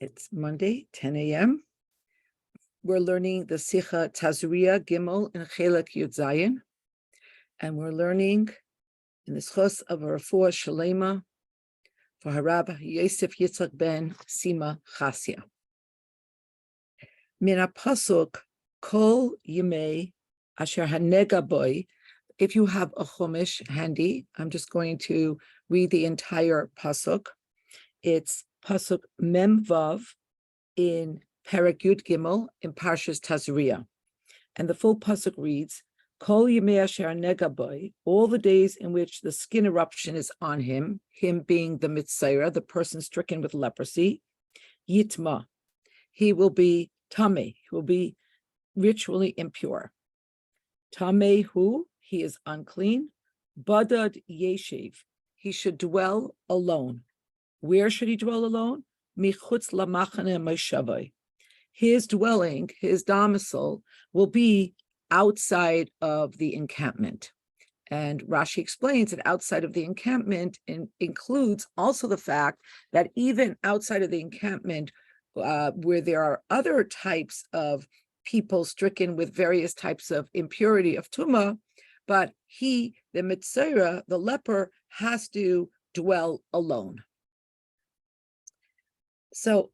It's Monday, 10 a.m. We're learning the Sicha Tazria Gimel in Chelek Yud Zayin, and we're learning in the Schos of a Refuah Shalema for Harab Yosef Yitzchak ben Sima Chasya. Min pasuk Kol Yimei Asher Hanega Boy. If you have a Chumash handy, I'm just going to read the entire pasuk. It's pasuk Mem Vav in Perek Yud Gimel in Parshas Tazria, and the full pasuk reads: Kol Yimei Asher Hanega Boy, all the days in which the skin eruption is on him, him being the Mitzayra, the person stricken with leprosy, Yitma, he will be Tameh, he will be ritually impure. Tameh hu, he is unclean. Badad Yeshiv, he should dwell alone. Where should he dwell alone? Michutz lamachane moishavai. His dwelling, his domicile, will be outside of the encampment. And Rashi explains that outside of the encampment includes also the fact that even outside of the encampment, where there are other types of people stricken with various types of impurity of tumah, but he, the Mitzayra, the leper, has to dwell alone. So,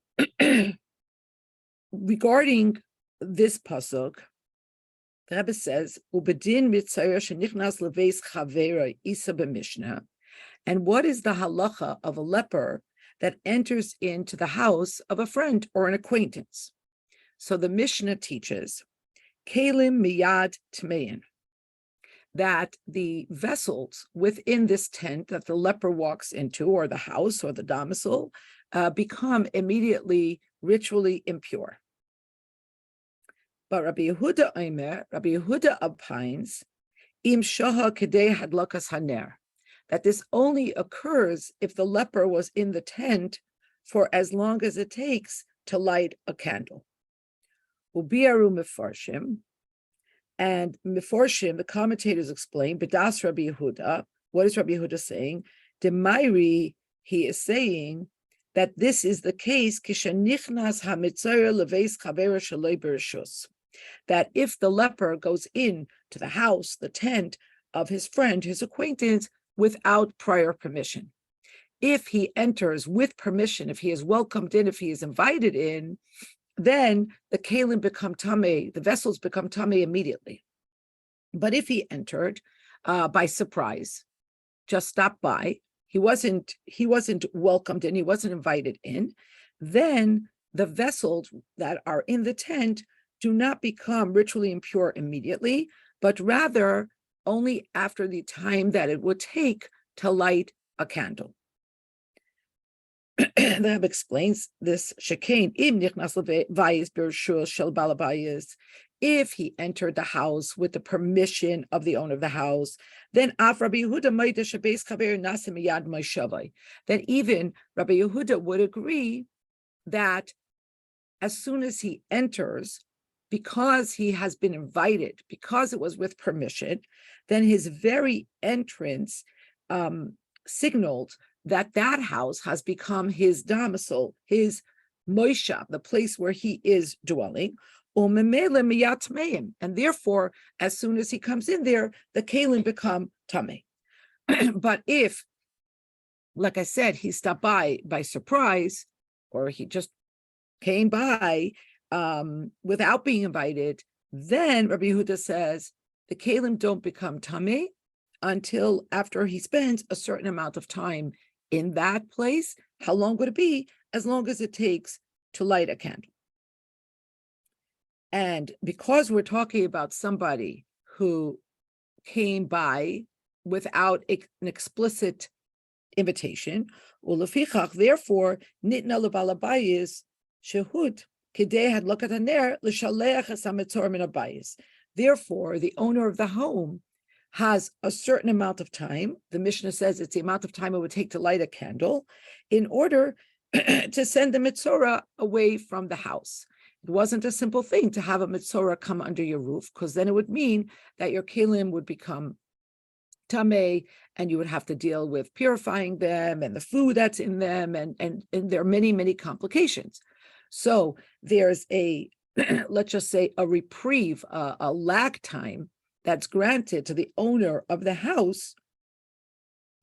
regarding this pasuk, the Rebbe says, "Ubedin Mitzayra shenichnas leveis chavera isa b'mishnah." And what is the halacha of a leper that enters into the house of a friend or an acquaintance? So the Mishnah teaches, "Kelim miyad tmein," that the vessels within this tent that the leper walks into, or the house or the domicile, become immediately ritually impure. But Rabbi Yehuda opines, im shaha kedei hadlakas haner, that this only occurs if the leper was in the tent for as long as it takes to light a candle. Ubiaru mefarshim, and mefarshim, the commentators explain, B'das Rabbi Yehuda, what is Rabbi Yehuda saying? Demairi, he is saying that this is the case, Kishanichnas hamitzayra leveis chavera shalei bereshus, that if the leper goes in to the house, the tent of his friend, his acquaintance, without prior permission. If he enters with permission, if he is welcomed in, if he is invited in, then the kalim become tamei, the vessels become tamei immediately. But if he entered by surprise, just stopped by, he wasn't welcomed in, he wasn't invited in, then the vessels that are in the tent do not become ritually impure immediately, but rather only after the time that it would take to light a candle. The Rebbe explains this, Shekain im nichnas levayis b'reshus shel bal habayis, if he entered the house with the permission of the owner of the house, then af Rabbi Yehuda ma'ida shebeis chaver nasa miyad moishavai, then even Rabbi Yehuda would agree that as soon as he enters, because he has been invited, because it was with permission, then his very entrance signaled that that house has become his domicile, his moishav, the place where he is dwelling, and therefore, as soon as he comes in there, the kalim become tamei. But if, like I said, he stopped by surprise, or he just came by without being invited, then Rabbi Yehuda says the kalim don't become tamei until after he spends a certain amount of time in that place. How long would it be? As long as it takes to light a candle. And because we're talking about somebody who came by without an explicit invitation, therefore, nitna lebal habayis shehut kedei hadlakat haner l'shaleach es hamitzor min habayis. Therefore, the owner of the home has a certain amount of time, the Mishnah says it's the amount of time it would take to light a candle, in order to send the mitzorah away from the house. It wasn't a simple thing to have a mitzorah come under your roof, because then it would mean that your kelim would become tamei, and you would have to deal with purifying them and the food that's in them, and there are many, many complications. So there's a, let's just say, a reprieve, a lag time that's granted to the owner of the house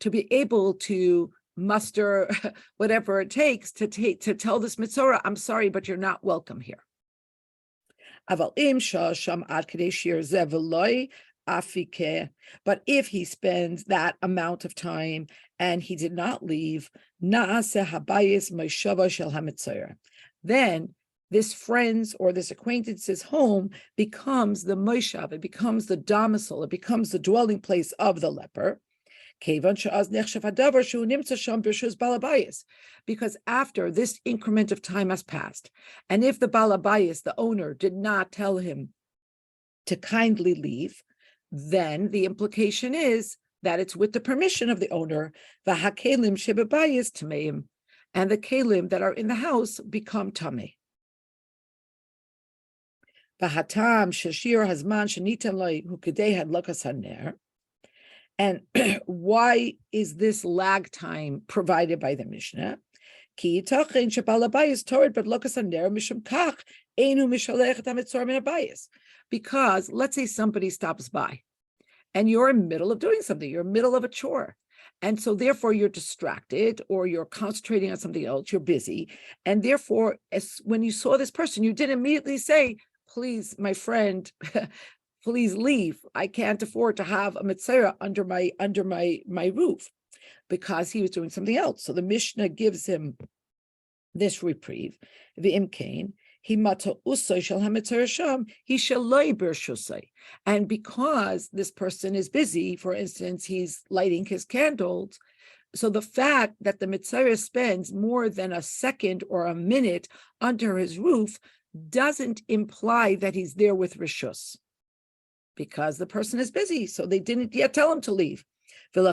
to be able to muster whatever it takes to tell this mitzvah, I'm sorry, but you're not welcome here. But if he spends that amount of time and he did not leave, then this friend's or this acquaintance's home becomes the moishav, it becomes the domicile, it becomes the dwelling place of the leper. Because after this increment of time has passed, and if the balabayas, the owner, did not tell him to kindly leave, then the implication is that it's with the permission of the owner, the hakelim shebebayis tameim, and the kelim that are in the house become tamei. V'hatam shashir hazman shenitam loy hukidei hadlakas haner. And why is this lag time provided by the Mishnah? Because let's say somebody stops by and you're in the middle of doing something, you're in the middle of a chore. And so therefore you're distracted or you're concentrating on something else, you're busy. And therefore, when you saw this person, you didn't immediately say, please, my friend, please leave. I can't afford to have a mitzvah under my roof, because he was doing something else. So the Mishnah gives him this reprieve. V'imkein, he mata usay shel hamitzvah sham, he shaloi bershusay. And because this person is busy, for instance, he's lighting his candles, so the fact that the mitzvah spends more than a second or a minute under his roof doesn't imply that he's there with rishus, because the person is busy, so they didn't yet tell him to leave. And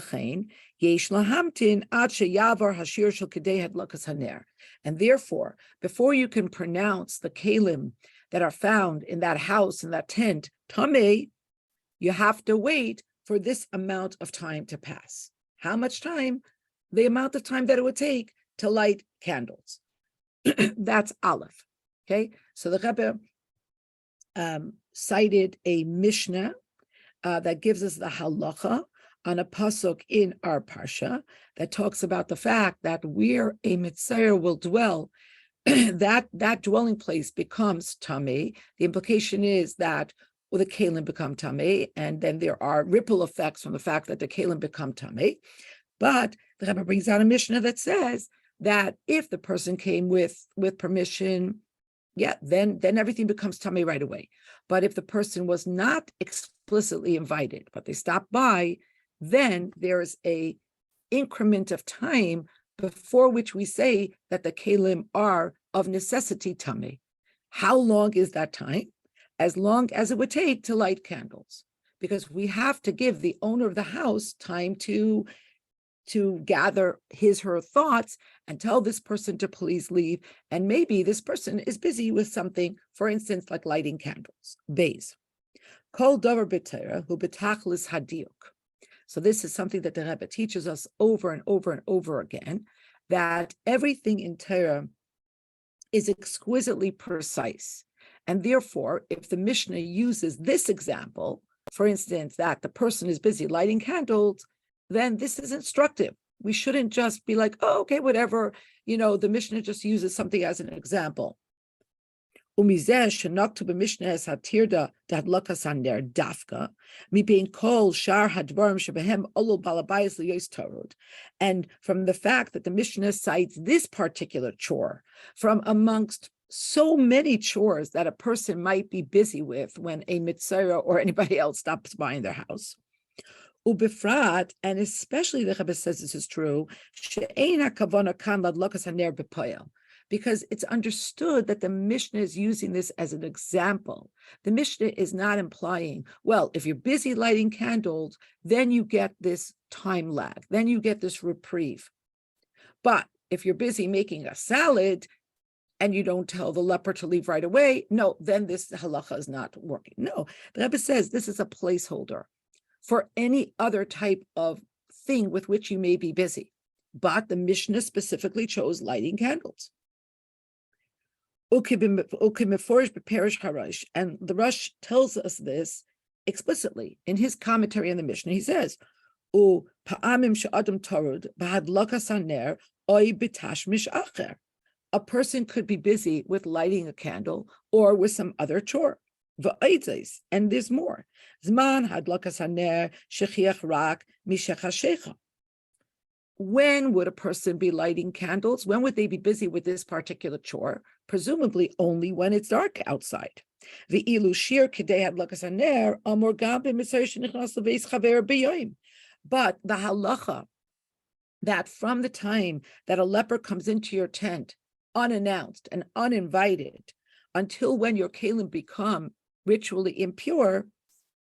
therefore, before you can pronounce the kelim that are found in that house, in that tent, tamei, you have to wait for this amount of time to pass. How much time? The amount of time that it would take to light candles. That's Aleph. Okay, so the Rebbe cited a Mishnah that gives us the halacha on a pasuk in our parsha that talks about the fact that where a mitzvah will dwell, that dwelling place becomes tamei. The implication is that the kelim become tamei, and then there are ripple effects from the fact that the kelim become tamei. But the Rebbe brings out a Mishnah that says that if the person came with permission, then everything becomes tamei right away. But if the person was not explicitly invited, but they stopped by, then there's a increment of time before which we say that the kelim are of necessity tamei. How long is that time? As long as it would take to light candles, because we have to give the owner of the house time to gather her thoughts and tell this person to please leave. And maybe this person is busy with something, for instance, like lighting candles. Beis. Kol davar b'Torah hu b'tachlis hadiuk. So this is something that the Rebbe teaches us over and over and over again, that everything in Torah is exquisitely precise. And therefore, if the Mishnah uses this example, for instance, that the person is busy lighting candles, then this is instructive. We shouldn't just be like, oh, okay, whatever. The Mishnah just uses something as an example. And from the fact that the Mishnah cites this particular chore from amongst so many chores that a person might be busy with when a mitzvah or anybody else stops by in their house. Ubifrat, and especially the Rebbe says this is true, because it's understood that the Mishnah is using this as an example. The Mishnah is not implying, well, if you're busy lighting candles, then you get this time lag, then you get this reprieve. But if you're busy making a salad and you don't tell the leper to leave right away, no, then this halacha is not working. No, the Rebbe says this is a placeholder for any other type of thing with which you may be busy. But the Mishnah specifically chose lighting candles. And the Rush tells us this explicitly in his commentary on the Mishnah. He says, a person could be busy with lighting a candle or with some other chore. And there's more. When would a person be lighting candles? When would they be busy with this particular chore? Presumably only when it's dark outside. But the halacha that from the time that a leper comes into your tent, unannounced and uninvited, until when your kalim become ritually impure,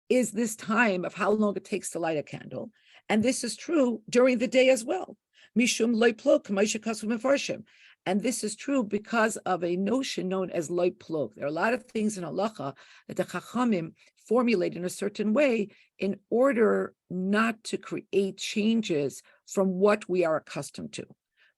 is this time of how long it takes to light a candle. And this is true during the day as well. Mishum loy pluk, and this is true because of a notion known as loy pluk. There are a lot of things in halacha that the chachamim formulate in a certain way in order not to create changes from what we are accustomed to.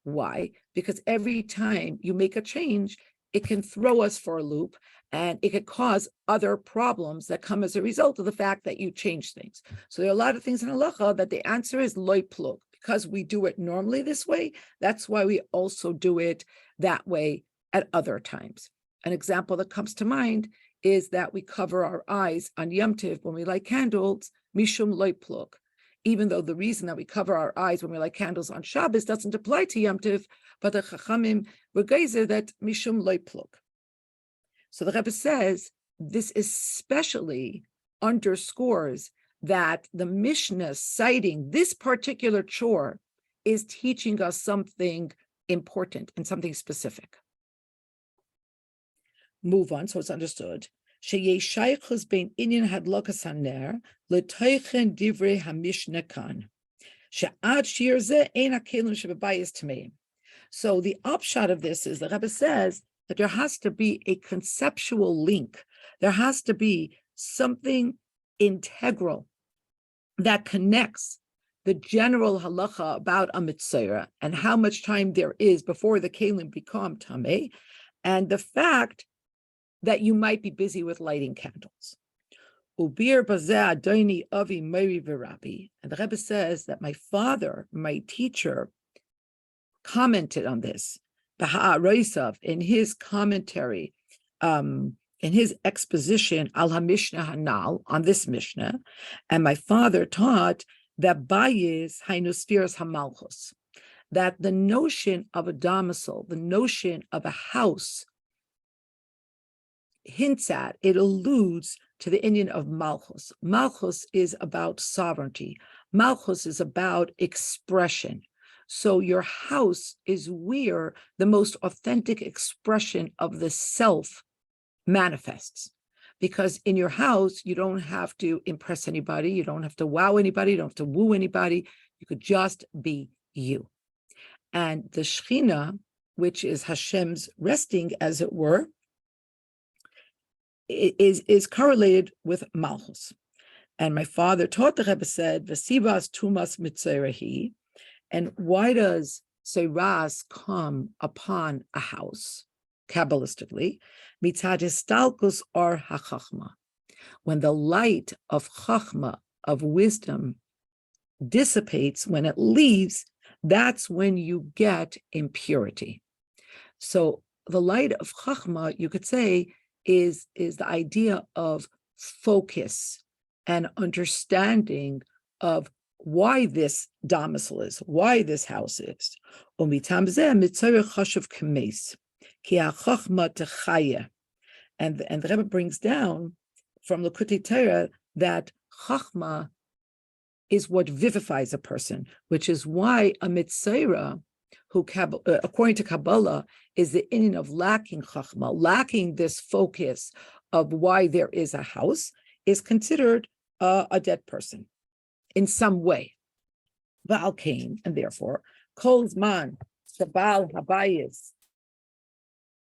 Why? Because every time you make a change, it can throw us for a loop, and it could cause other problems that come as a result of the fact that you change things. So there are a lot of things in halacha that the answer is loy plug. Because we do it normally this way, that's why we also do it that way at other times. An example that comes to mind is that we cover our eyes on Yom Tov when we light candles, mishum loy plug. Even though the reason that we cover our eyes when we light candles on Shabbos doesn't apply to Yom Tov, but the Chachamim regaizer that mishum loy plug. So the Rebbe says this especially underscores that the Mishnah citing this particular chore is teaching us something important and something specific. Move on, so it's understood. Sheyesh shaychus bein inyan hadlokas haner letoichen divrei hamishna kan she'ad shir zeh ein hakelim shebebayis tameim. So the upshot of this is the Rebbe says that there has to be a conceptual link. There has to be something integral that connects the general halacha about a mitzvah and how much time there is before the kelim become tameh, and the fact that you might be busy with lighting candles. Ubir bazeh adoni avi mori v'rabi, and the Rebbe says that my father, my teacher, commented on this in his commentary, in his exposition al HaMishnah Hanal, on this Mishnah, and my father taught that bayis hainu spheres hamalchus, that the notion of a domicile, the notion of a house, hints at, it alludes to the Indian of malchus. Malchus is about sovereignty. Malchus is about expression. So your house is where the most authentic expression of the self manifests. Because in your house, you don't have to impress anybody, you don't have to wow anybody, you don't have to woo anybody, you could just be you. And the Shekhinah, which is Hashem's resting, as it were, is correlated with Malchus. And my father taught, the Rebbe said, Vesivas tumas mitzerahi. And why does Seiras come upon a house, Kabbalistically? Mitzad histalkus or hachachma. When the light of chachma, of wisdom, dissipates, when it leaves, that's when you get impurity. So the light of chachma, you could say, is the idea of focus and understanding of why this domicile is, why this house is. And the Rebbe brings down from Likutei Torah that chachma is what vivifies a person, which is why a mitzvah, who, according to Kabbalah, is the inyan of lacking chachma, lacking this focus of why there is a house, is considered a dead person in some way. Baal Cain, and therefore, Kol Zman, the Baal Habayis,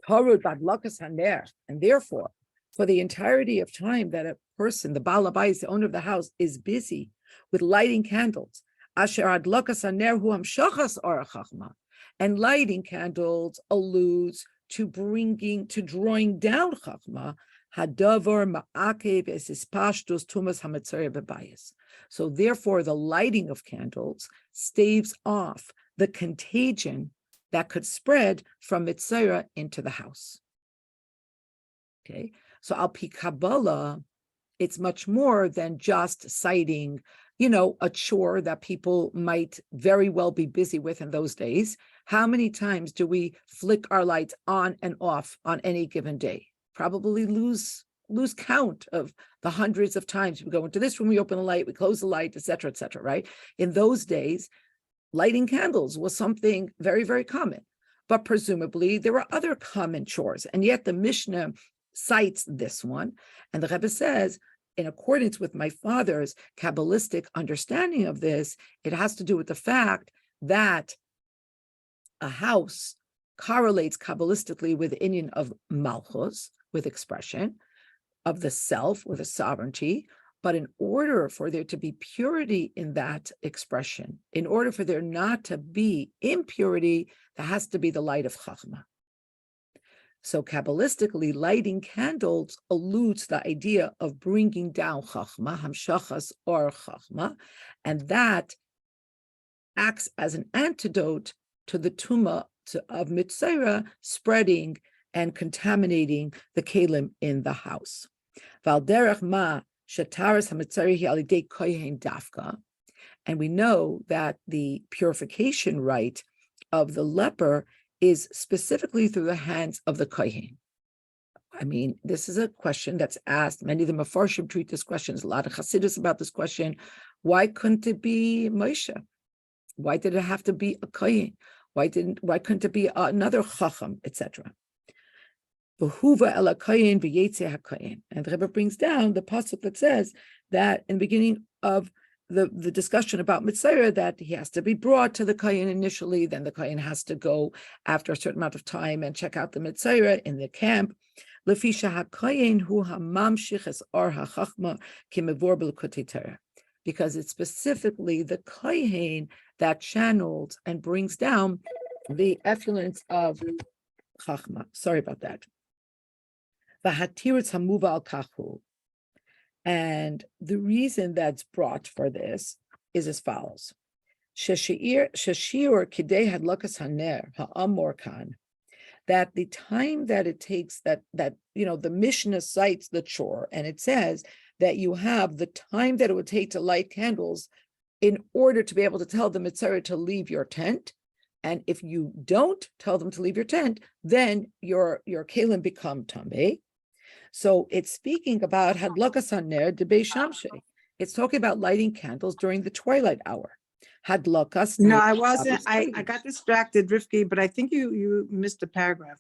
Torud Badlakas Haner, and therefore, for the entirety of time that a person, the Baal Habayis, the owner of the house, is busy with lighting candles, Asher Adlakas Haner Hu Hamshachas Or Chachma, and lighting candles alludes to drawing down chachma, hadavar ma'akev es ispashtus tumas hamitzayah bebayis. So therefore, the lighting of candles staves off the contagion that could spread from mitzayah into the house. Okay, so al pi Kabbalah, it's much more than just citing, a chore that people might very well be busy with in those days. How many times do we flick our lights on and off on any given day? Probably lose count of the hundreds of times we go into this room, we open the light, we close the light, etc., right? In those days, lighting candles was something very, very common, but presumably there were other common chores, and yet the Mishnah cites this one, and the Rebbe says, in accordance with my father's Kabbalistic understanding of this, it has to do with the fact that a house correlates Kabbalistically with the inyan of Malchus, with expression of the self, with a sovereignty. But in order for there to be purity in that expression, in order for there not to be impurity, there has to be the light of Chachma. So Kabbalistically, lighting candles alludes to the idea of bringing down Chachma, Hamshachas or Chachma, and that acts as an antidote to the Tuma of Mitzayra spreading and contaminating the Kalim in the house. Valderech ma shataras hamitzayra hi alidei kohen dafka, and we know that the purification rite of the leper is specifically through the hands of the kohen. I mean, this is a question that's asked. Many of the Mefarshim treat this question. There's a lot of Chassidus about this question. Why couldn't it be Moshe? Why did it have to be a kohen? Why couldn't it be another chacham, etc.? Behuva ela kohen v'yetzeh hakohen. And the Rebbe brings down the pasuk that says that in the beginning of the discussion about Mitzayra, that he has to be brought to the kohen initially, then the kohen has to go after a certain amount of time and check out the Mitzayra in the camp. Lefisha hakohen hu hamamshich es or hachachma kimevor b'lekutei Torah, because it's specifically the kohen that channels and brings down the effluence of chachma. Sorry about that. V'hatiritz hamuva al kachu. And the reason that's brought for this is as follows: Shashir kidei hadlakas haner ha'amor kan, that the time that it takes, that the Mishnah cites the chore, and it says that you have the time that it would take to light candles in order to be able to tell the Mitzayra to leave your tent. And if you don't tell them to leave your tent, then your kelim become tameh. So it's speaking about hadlakas haner debei shamshe. It's talking about lighting candles during the twilight hour. Hadlakas. No, I wasn't. I got distracted, Rivky, but I think you missed a paragraph.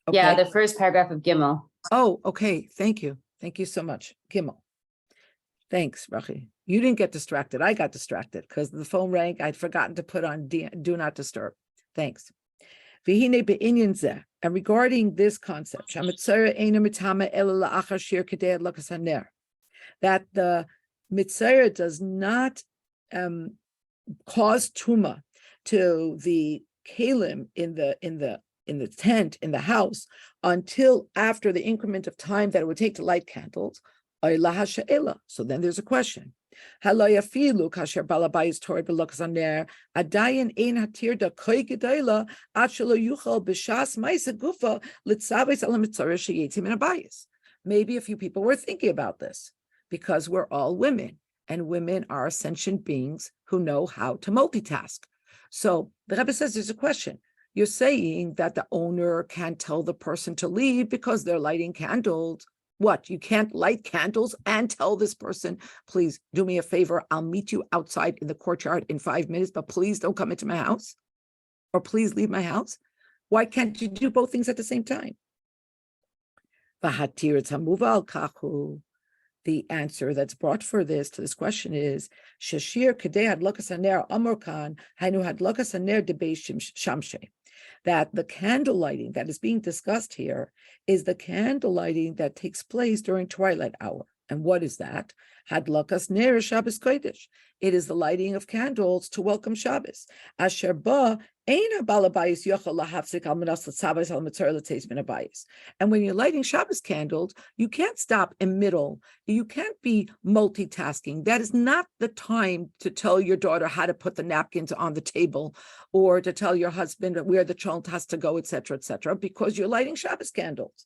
Okay. Yeah, the first paragraph of Gimel. Oh, okay. Thank you. Thank you so much. Gimel. Thanks, Rachi. You didn't get distracted. I got distracted because the phone rang. I'd forgotten to put on do not disturb. Thanks. And regarding this concept, that the Mitzayra does not cause tuma to the kalim in the tent, in the house, until after the increment of time that it would take to light candles. So then there's a question. Even if people were thinking about this, because we're all women, and women are sentient beings who know how to multitask. So the Rebbe says there's a question. You're saying that the owner can't tell the person to leave because they're lighting candles. What? You can't light candles and tell this person, please do me a favor, I'll meet you outside in the courtyard in 5 minutes, but please don't come into my house, or please leave my house? Why can't you do both things at the same time? The answer that's brought for this to this question is Shashir Kadei Hadlakas Haner Amorkan Hainu Hadlakas Haner Debei Shamshe, that the candle lighting that is being discussed here is the candle lighting that takes place during twilight hour. And what is that? Hadlakas Ner Shabbos Kodesh. It is the lighting of candles to welcome Shabbos. Asher ba And when you're lighting Shabbos candles, you can't stop in middle. You can't be multitasking. That is not the time to tell your daughter how to put the napkins on the table or to tell your husband where the child has to go, etc., because you're lighting Shabbos candles.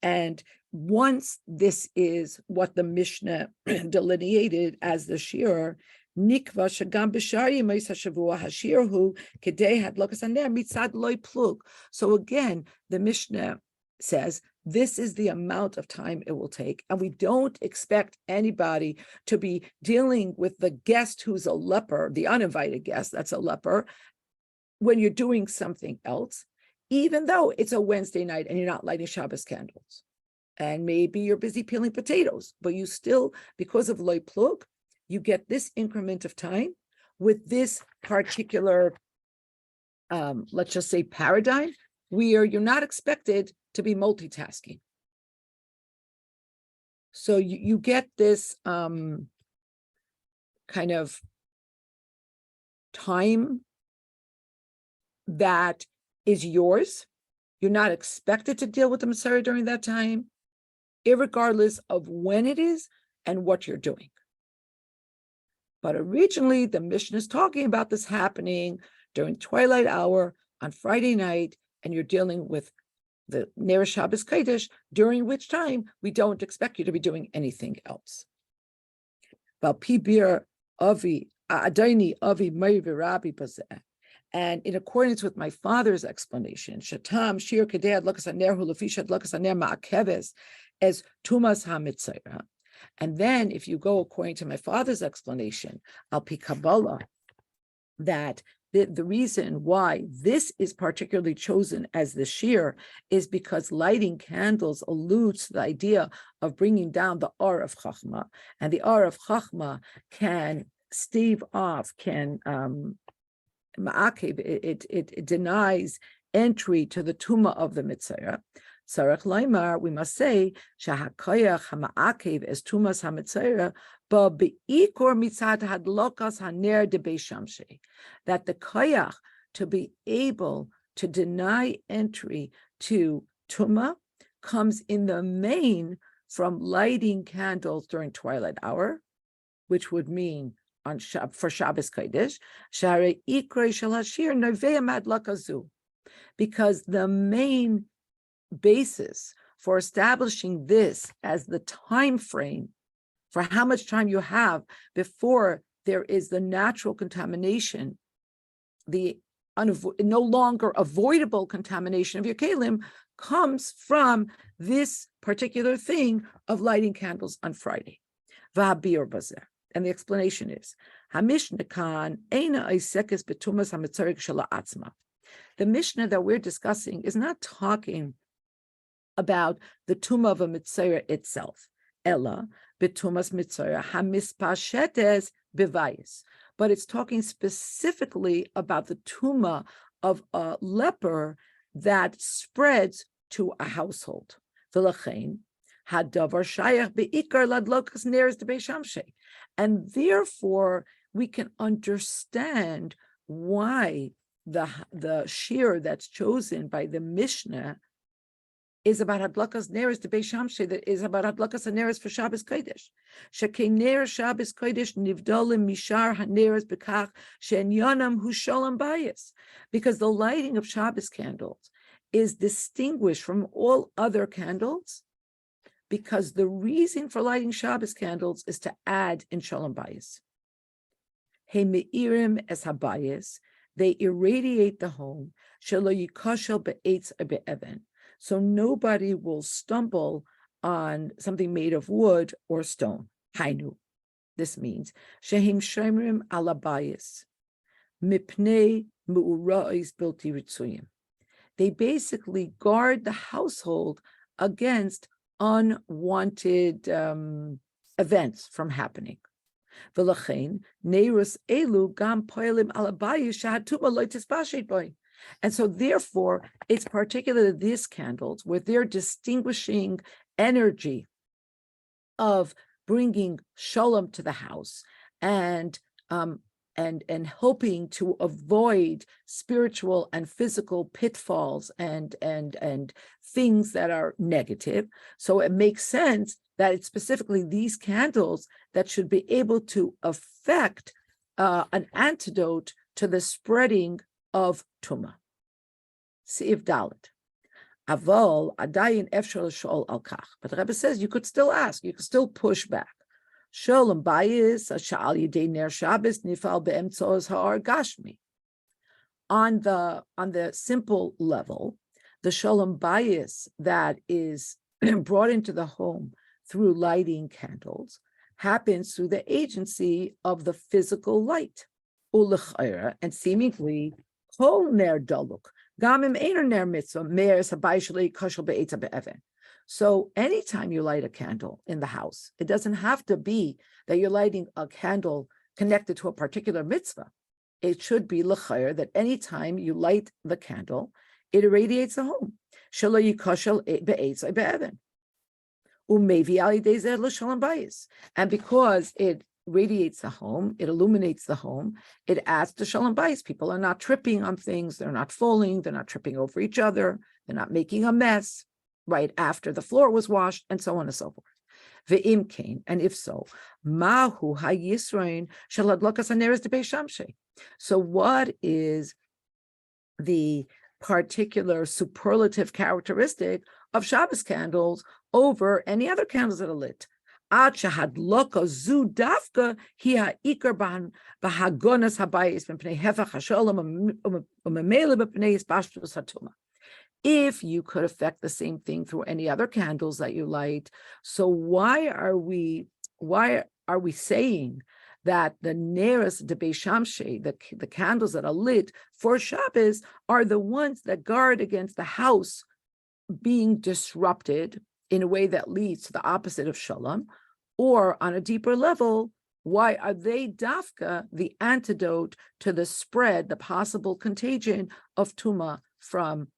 And once this is what the Mishnah delineated as the shiur, nikva shagam b'shar yemos hashavua hashir hu kedei hadlokas haner mitzad loy plug. So again, the Mishnah says this is the amount of time it will take, and we don't expect anybody to be dealing with the guest who's a leper, the uninvited guest that's a leper, when you're doing something else, even though it's a Wednesday night and you're not lighting Shabbos candles. And maybe you're busy peeling potatoes, but you still, because of loy plug, you get this increment of time with this particular, let's just say paradigm, where you're not expected to be multitasking. So you get this kind of time that is yours. You're not expected to deal with the Messiah during that time, irregardless of when it is and what you're doing. But originally, the Mishnah is talking about this happening during twilight hour on Friday night, and you're dealing with the Ner Shabbos Kodesh, during which time we don't expect you to be doing anything else. And in accordance with my father's explanation, Shatam Shir Kedei Adlakas Haner Hu Lefi Shadlakas Haner Ma'akeves as Tumas HaMitzayra. And then, if you go according to my father's explanation, Al Pi Kabbalah, that the reason why this is particularly chosen as the shiur is because lighting candles alludes to the idea of bringing down the Or of Chachma, and the Or of Chachma can stave off, can ma'akev, it denies entry to the Tuma of the Mitzayra. Sarach Laimar, we must say, Shahakoyach HaMa'akev es Tumas HaMitzayra, but be'ikor mitzad hadlokas haner de Beishamshe, that the koyach to be able to deny entry to Tuma comes in the main from lighting candles during twilight hour, which would mean for Shabbos Kodesh, Share Ikrei Shel Hashir Novei Madlakazu, because the main basis for establishing this as the time frame for how much time you have before there is the natural contamination, the no longer avoidable contamination of your kelim, comes from this particular thing of lighting candles on Friday. V'habir bazer. And the explanation is, the Mishnah that we're discussing is not talking about the Tumah of a Mitzayra itself, Ella, Betumas Mitzayra, Hamispashetes Bivayis, but it's talking specifically about the Tumah of a leper that spreads to a household. V'lachein, Hadavar Shayach Beikar Ladlokas Neres de Beishamshe. And therefore, we can understand why the shiur that's chosen by the Mishnah is about Hadlakas Neres to Beis Shamshe, that is about Hadlakas Neres for Shabbos Kodesh. Shekei Ner Shabbos Kodesh nivdolim mishar haneres bekach she'enyanam hu shalom bayis, because the lighting of Shabbos candles is distinguished from all other candles, because the reason for lighting Shabbos candles is to add in shalom bayis. He meirim es habayis, they irradiate the home. Shelo yikashel be'etz be'even, so nobody will stumble on something made of wood or stone. Hainu. This means shehim shomrim ala bayis mipnei mu'ura'is bilti ritzuyim. They basically guard the household against unwanted events from happening. V'lachein neirus elu gam poelim ala bayis shahatuma lo tispashet boy. And so therefore, it's particularly these candles with their distinguishing energy of bringing shalom to the house and hoping to avoid spiritual and physical pitfalls and things that are negative. So it makes sense that it's specifically these candles that should be able to affect an antidote to the spreading of Tumah. Si'if Dalet. Avol adayin efshar l'shol al kach. But the Rebbe says you could still ask, you could still push back. Sholem bayis sha'al yidei ner Shabbos nifal be'emtzos ha'ar gashmi. On the simple level, the sholem bayis that is brought into the home through lighting candles happens through the agency of the physical light. Ulechayra, and seemingly kol ner daluk. So anytime you light a candle in the house, it doesn't have to be that you're lighting a candle connected to a particular mitzvah. It should be l'chayr that anytime you light the candle, it irradiates the home. And because it radiates the home, it illuminates the home, it adds to shalom bayis. People are not tripping on things, they're not falling, they're not tripping over each other, they're not making a mess right after the floor was washed, and so on and so forth. Ve'im kain, and if so, mahu hayisrain shaladlokas haneres de beishamshe. So what is the particular superlative characteristic of Shabbos candles over any other candles that are lit? Ad shehadloka zu dafka hi ha'ikar b'hagonas habayis b'pnei hefach hasholem u'memele b'pnei hispashtus hatumah. If you could affect the same thing through any other candles that you light, so why are we saying that the neres de beishamshe, the candles that are lit for Shabbos, are the ones that guard against the house being disrupted in a way that leads to the opposite of shalom? Or on a deeper level, why are they dafka the antidote to the spread, the possible contagion of Tumah from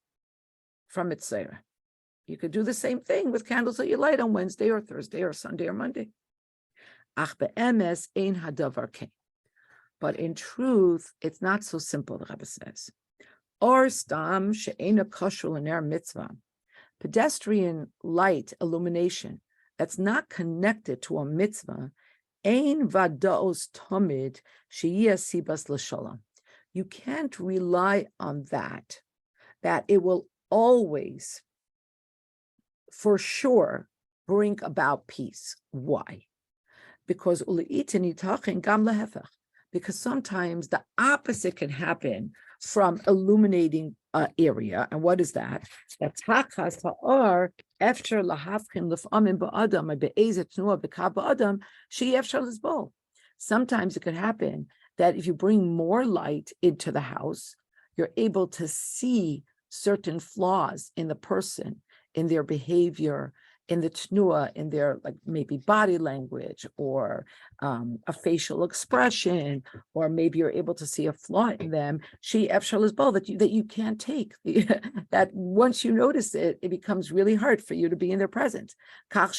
Mitzvah? You could do the same thing with candles that you light on Wednesday or Thursday or Sunday or Monday. Ach be'emes ein hadavar kein. But in truth, it's not so simple, the Rebbe says. Or stam she'ena kosher l'ner mitzvah. Pedestrian light illumination that's not connected to a mitzvah, ein vadaos tomid sheyeh sibas l'shalom. You can't rely on that it will always, for sure, bring about peace. Why? Because sometimes the opposite can happen from illuminating an area. And what is that? That takas ha'or efshar lahavkin l'f'amin ba'adam be'ezet tnuah b'kav ba'adam she'eh efshar l'zbol. Sometimes it could happen that if you bring more light into the house, you're able to see certain flaws in the person, in their behavior, in the tnuah, in their like maybe body language or a facial expression, or maybe you're able to see a flaw in them. She efshal is that you can't take. That once you notice it, it becomes really hard for you to be in their presence. So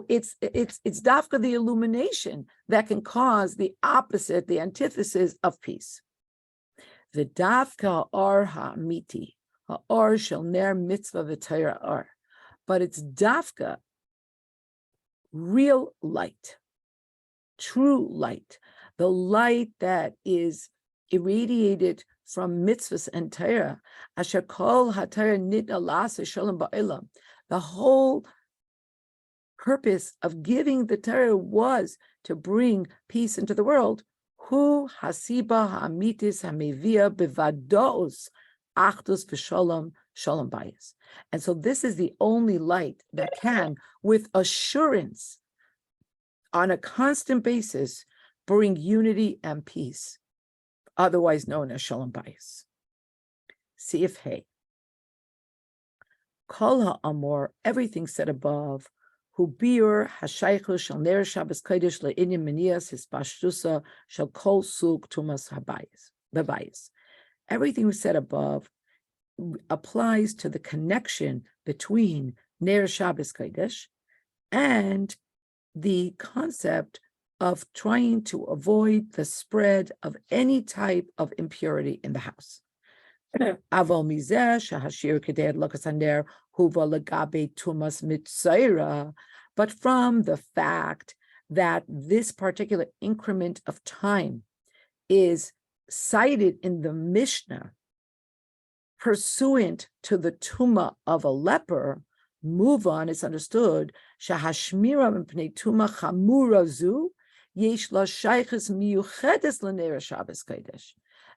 it's dafka the illumination that can cause the opposite, the antithesis of peace. The dafka or ha'amiti. Ha'or shel ner mitzvah v'tayra or. But it's dafka, real light, true light, the light that is irradiated from mitzvahs and Torah. Asher kol ha'Torah nitna la'aseh shalom ba'olam. The whole purpose of giving the Torah was to bring peace into the world. Hu hasiba ha'amitis ha'mevia bevados achdus v'shalom shalom bayis. And so this is the only light that can, with assurance, on a constant basis, bring unity and peace, otherwise known as shalom bayis. See if hey. Kol ha'amor, everything said above, hu biur hashaychu shel ner Shabbos kodesh le'inim menias hispashtusa shel kol sug tumas habayis bebayis. Everything we said above applies to the connection between ner Shabbos kodesh and the concept of trying to avoid the spread of any type of impurity in the house. Avol mizeh shehashir kedei adlakas haner huva legabe tumas mitzaira. But from the fact that this particular increment of time is cited in the Mishnah pursuant to the tuma of a leper, move on, it's understood, shahashmira mipnei tuma chamura zu yesh la shayches miyuchedes l'neir Shabbos kodesh.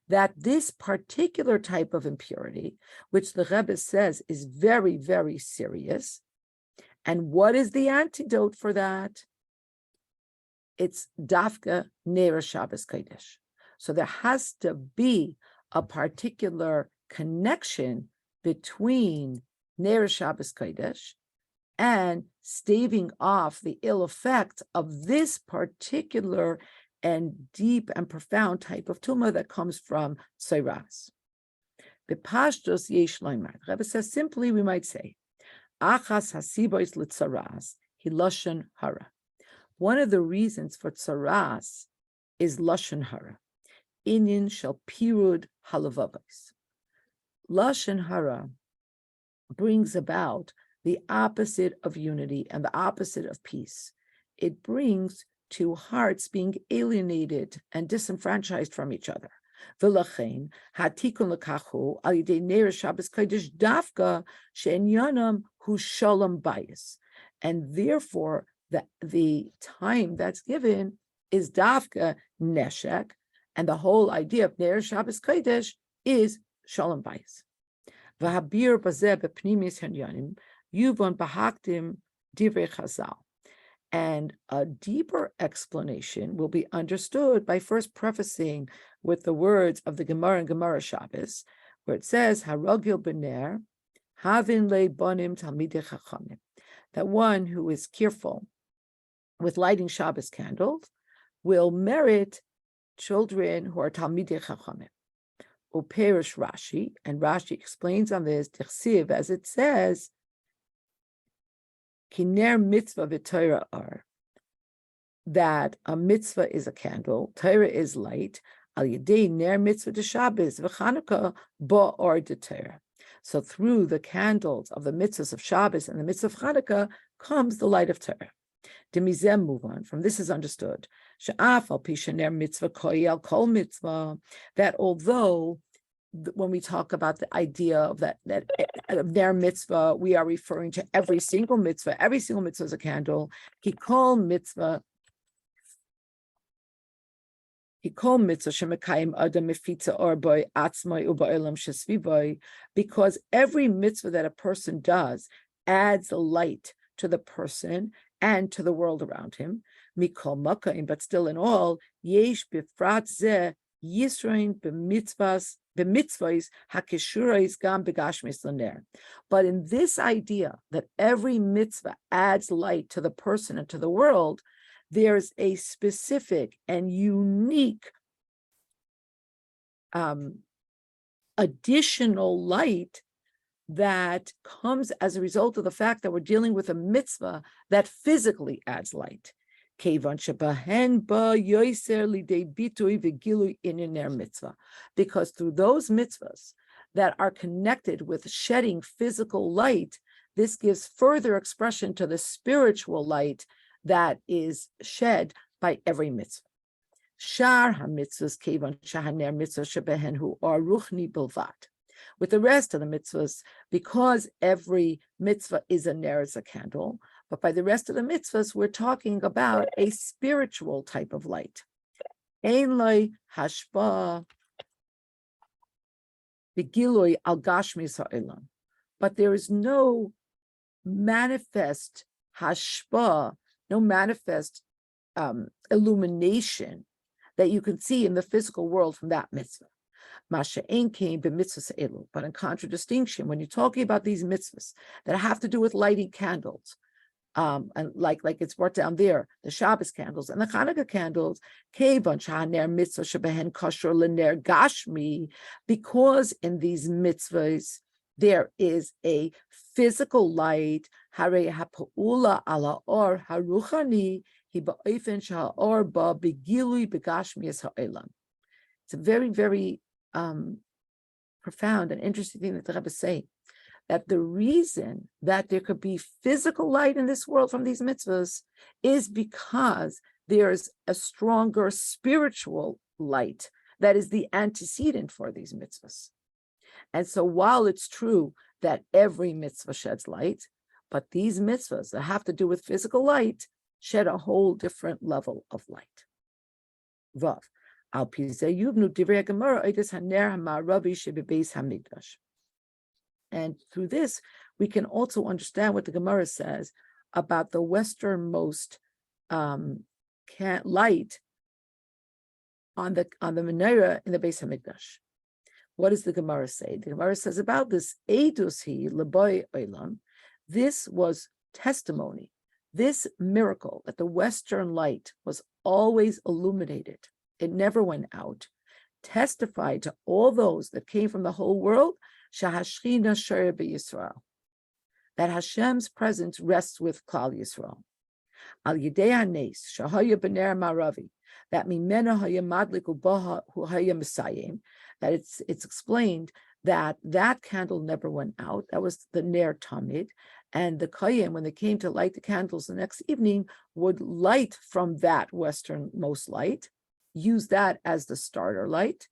That this particular type of impurity, which the Rebbe says is very, very serious, and what is the antidote for that? It's dafka neir Shabbos kodesh. So there has to be a particular connection between Ner Shabbos Kodesh and staving off the ill effect of this particular and deep and profound type of tumah that comes from Tzoras. B'pashtos yesh loimer. The Rebbe says simply, we might say, Achas hasibois l'tzoras hi lashon hara. One of the reasons for Tzoras is lashon hara. Inyan shel pirud halavavos. Lashon hara brings about the opposite of unity and the opposite of peace. It brings to hearts being alienated and disenfranchised from each other. V'lachein hatikun lekachu al yidei neir Shabbos kodesh dafka she'enyanam hu shalom bayis, and therefore the time that's given is dafka neshek, and the whole idea of neir Shabbos kodesh is shalom bayis. V'habir bazeh b'pnimis hanyanim yuvon bahaktim divrei chazal. And a deeper explanation will be understood by first prefacing with the words of the Gemara and Gemara Shabbos, where it says, Harogil b'ner, havin le bonim talmidei chachamim, that one who is careful with lighting Shabbos candles will merit children who are talmidei chachamim. Uperish Rashi, and Rashi explains on this, Tichsiv, as it says, Kiner mitzvah v'Torah are, that a mitzvah is a candle, Torah is light, al yedei ner mitzvah de Shabbos v'Chanukah ba or de Torah. So through the candles of the mitzvahs of Shabbos and the mitzvah of Chanukah comes the light of Torah. Demizem move on. From this is understood she'af al pi shener mitzvah koi al kol mitzvah, that although when we talk about the idea of that of their mitzvah, we are referring to every single mitzvah. Every single mitzvah is a candle. He called mitzvah shemekayim adam mefitza or boy atzmai u'ba'olam shesvivoy, because every mitzvah that a person does adds light to the person and to the world around him. Mikol makayim, but still in all, yesh bifrat zeh yisrain b'mitzvahs hakeshurais gam begashmis laner. But in this idea that every mitzvah adds light to the person and to the world, there's a specific and unique additional light that comes as a result of the fact that we're dealing with a mitzvah that physically adds light. Because through those mitzvahs that are connected with shedding physical light, this gives further expression to the spiritual light that is shed by every mitzvah. Shar ha-mitzvahs kevan shahaner mitzvah shebehen hu or ruchni bilvat. With the rest of the mitzvahs, because every mitzvah is a ner, is a candle, but by the rest of the mitzvahs, we're talking about a spiritual type of light. Ein loy hashpa b'gilui al gashmis ha'olam. But there is no manifest hashpa, no manifest illumination that you can see in the physical world from that mitzvah. Masha ein came b'mitzvahs elu. But in contradistinction, when you're talking about these mitzvahs that have to do with lighting candles, and like it's brought down there, the Shabbos candles and the Chanukah candles, because in these mitzvahs there is a physical light. Harei ha'pa'ula ala or haruchani hi ba'ofen sha'or ba begilui begashmias ha'olam. It's a very, very profound and interesting thing that the Rebbe is saying, that the reason that there could be physical light in this world from these mitzvahs is because there's a stronger spiritual light that is the antecedent for these mitzvahs. And so while it's true that every mitzvah sheds light, but these mitzvahs that have to do with physical light shed a whole different level of light. Vav. And through this, we can also understand what the Gemara says about the westernmost light on the menorah in the Beis Hamikdash. What does the Gemara say? The Gemara says about this, Eidus hi l'boy olam. This was testimony. This miracle that the western light was always illuminated. It never went out. Testified to all those that came from the whole world, Shahashchina Shara Yisrael, that Hashem's presence rests with Klal Yisrael. Al Yidei HaNes Shahaya B'ner Maravi, that Mimena Haya Madlik Ubaha Hu Haya Mesayim, that it's explained that that candle never went out. That was the Ner Tamid, and the Kayim, when they came to light the candles the next evening, would light from that westernmost light, use that as the starter light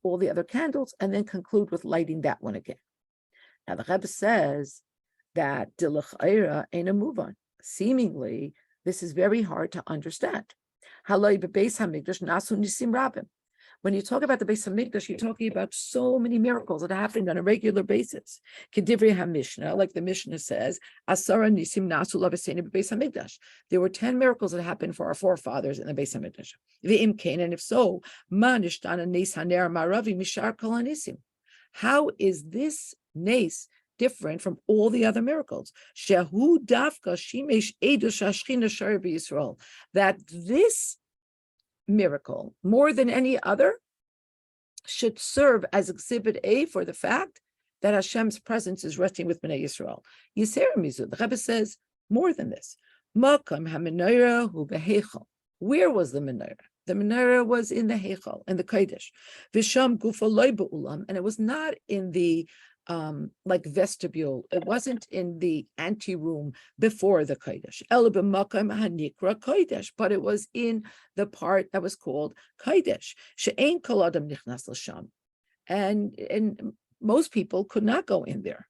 all the other candles, and then conclude with lighting that one again. Now the Rebbe says that Dilach Eira ain't a move on. Seemingly, this is very hard to understand. Haloi bebeis hamikdash nasu nisim rabim. When you talk about the Beis Hamikdash, you're talking about so many miracles that happened on a regular basis. Kedivri HaMishnah, like the Mishnah says, Asara nisim nasu lavaseni bebeis Hamikdash. There were 10 miracles that happened for our forefathers in the Beis Hamikdash. V'im kain, and if so, ma nishtana nes haner maravi mishar kol hanisim. How is this nes different from all the other miracles? Shehu dafka shimesh edush hashchina shar b'Yisrael. That this miracle, more than any other, should serve as exhibit A for the fact that Hashem's presence is resting with Bnei Yisrael. Yisera Mizu, the Rebbe says more than this. Makam ha-menorah hu behechal. Where was the menorah? The menorah was in the Heichal, in the Kodesh. Visham gufa loy ba'ulam, and it was not in the like vestibule. It wasn't in the anteroom before the Kodesh. El b'makam hanikra Kodesh, but it was in the part that was called Kodesh. She'ein kol adam nichnas l'sham, and most people could not go in there.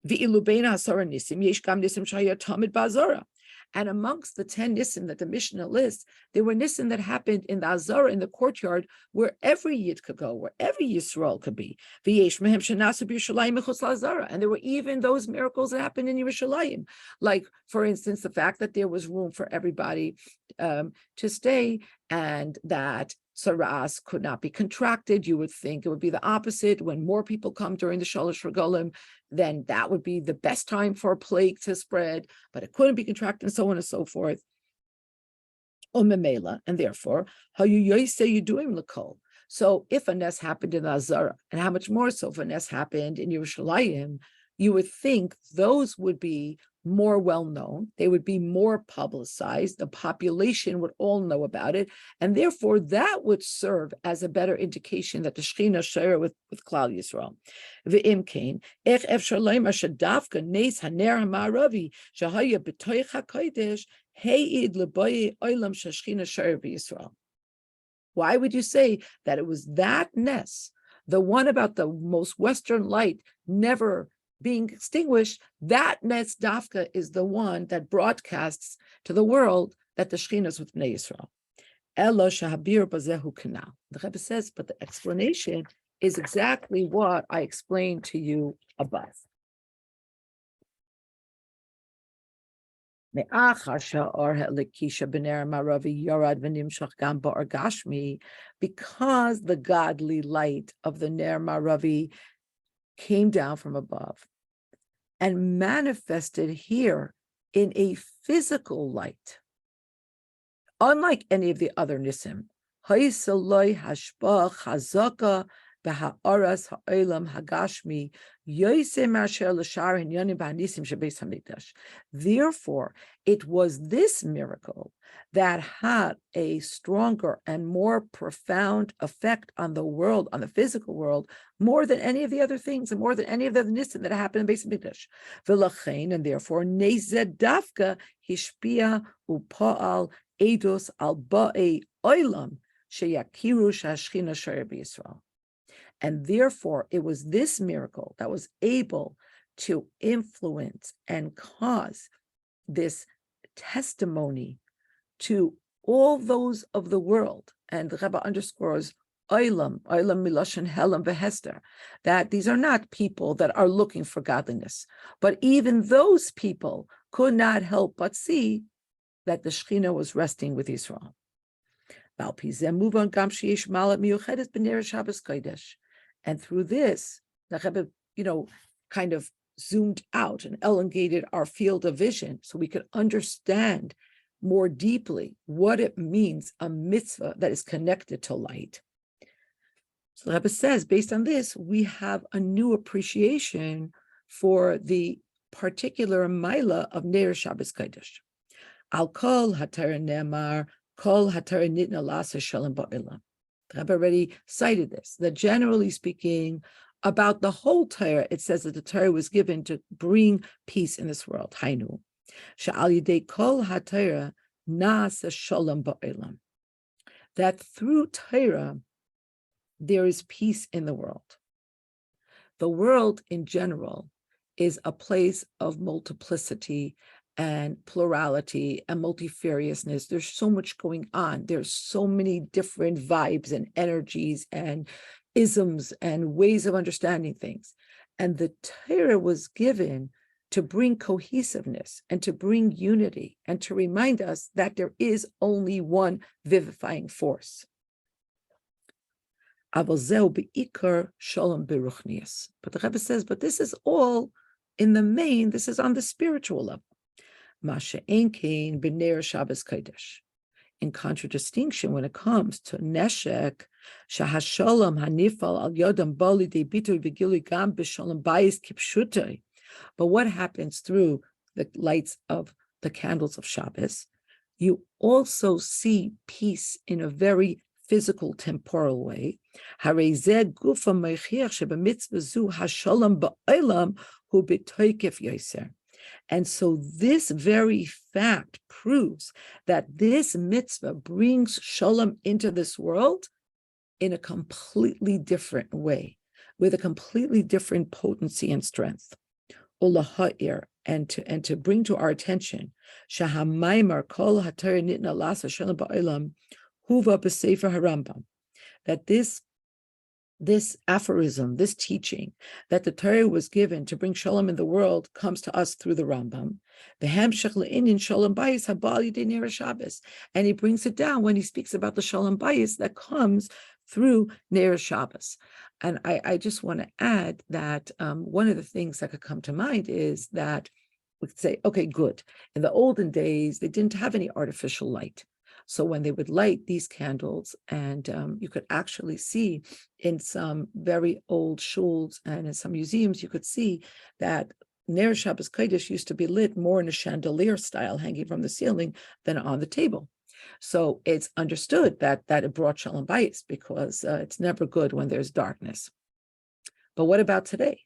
V'ilu beina hasara nisim yesh gam nisim shaya tamid ba'azara. And amongst the 10 nisim that the Mishnah lists, there were nisim that happened in the Azara, in the courtyard, where every Yid could go, where every Yisrael could be. And there were even those miracles that happened in Yerushalayim. Like, for instance, the fact that there was room for everybody to stay, and that Saras could not be contracted. You would think it would be the opposite. When more people come during the Shalosh Regalim, then that would be the best time for a plague to spread, but it couldn't be contracted, and so on and so forth. And therefore, how you say you're doing l'kol. So if a nes happened in the Azara, and how much more so if a nes happened in Yerushalayim, you would think those would be more well-known, they would be more publicized, the population would all know about it, and therefore that would serve as a better indication that the Shechina share with Klal Yisrael. V'im kain, ech efshar leimer shadavka nes haner ha'ma'aravi shahaya b'toich ha'kodesh he'id l'boye olam shashchina share b'Yisrael. Why would you say that it was that nes, the one about the most western light never being extinguished, that nes dafka is the one that broadcasts to the world that the Shechina is with Bnei Yisrael. Elo shahabir bazehu kanal. The Rebbe says, but the explanation is exactly what I explained to you above. Because the godly light of the Ner Maravi came down from above and manifested here in a physical light, unlike any of the other nisim. B'ha'aras ha'olam hagashmi yoyse ma'asher l'shar hinyanim b'hanisim shebeis hamikdash. Therefore, it was this miracle that had a stronger and more profound effect on the world, on the physical world, more than any of the other things and more than any of the nisim that happened in Beis Hamikdash. V'lachein, and therefore, nezed dafka hishpia upa'al edus al ba'ei olam sheyakiru shashchina shayir b'Yisrael. And therefore, it was this miracle that was able to influence and cause this testimony to all those of the world. And the Rebbe underscores olam miloshen helam v'hester, that these are not people that are looking for godliness, but even those people could not help but see that the Shekhinah was resting with Yisrael. And through this, the Rebbe, kind of zoomed out and elongated our field of vision so we could understand more deeply what it means, a mitzvah that is connected to light. So the Rebbe says, based on this, we have a new appreciation for the particular maila of Ner Shabbos Kodesh. Al kol haTorah nemar, kol haTorah nitna la'aseh shalom ba'olam. The Rebbe already cited this, that generally speaking, about the whole Torah, it says that the Torah was given to bring peace in this world. Hainu. She'al yidei kol haTorah na'aseh shalom ba'olam. That through Torah, there is peace in the world. The world in general is a place of multiplicity and plurality and multifariousness. There's so much going on. There's so many different vibes and energies and isms and ways of understanding things. And the Torah was given to bring cohesiveness and to bring unity and to remind us that there is only one vivifying force. But the Rebbe says, but this is all in the main, this is on the spiritual level. In contradistinction, when it comes to neshek, shahashalom hanifal al yodam bali de bitur v'gili gam b'shalom bayis kipshutai. But what happens through the lights of the candles of Shabbos? You also see peace in a very physical, temporal way. Harezeh gufa meichiach shebamitzvah zu hashalom ba'olam hu b'toikef yoser. And so this very fact proves that this mitzvah brings shalom into this world in a completely different way, with a completely different potency and strength. And to bring to our attention, Shahamaimar kol haTorah nitna la'aseh shalom ba'olam huva b'sefer harambam, that this aphorism, this teaching, that the Torah was given to bring shalom in the world comes to us through the Rambam. And he brings it down when he speaks about the shalom bayis that comes through Ner Shabbos. And I just want to add that one of the things that could come to mind is that we could say, okay, good. In the olden days, they didn't have any artificial light. So when they would light these candles, and you could actually see in some very old shuls and in some museums, you could see that Ner Shabbos Kodesh used to be lit more in a chandelier style, hanging from the ceiling, than on the table. So it's understood that it brought shalom bayis, because it's never good when there's darkness. But what about today?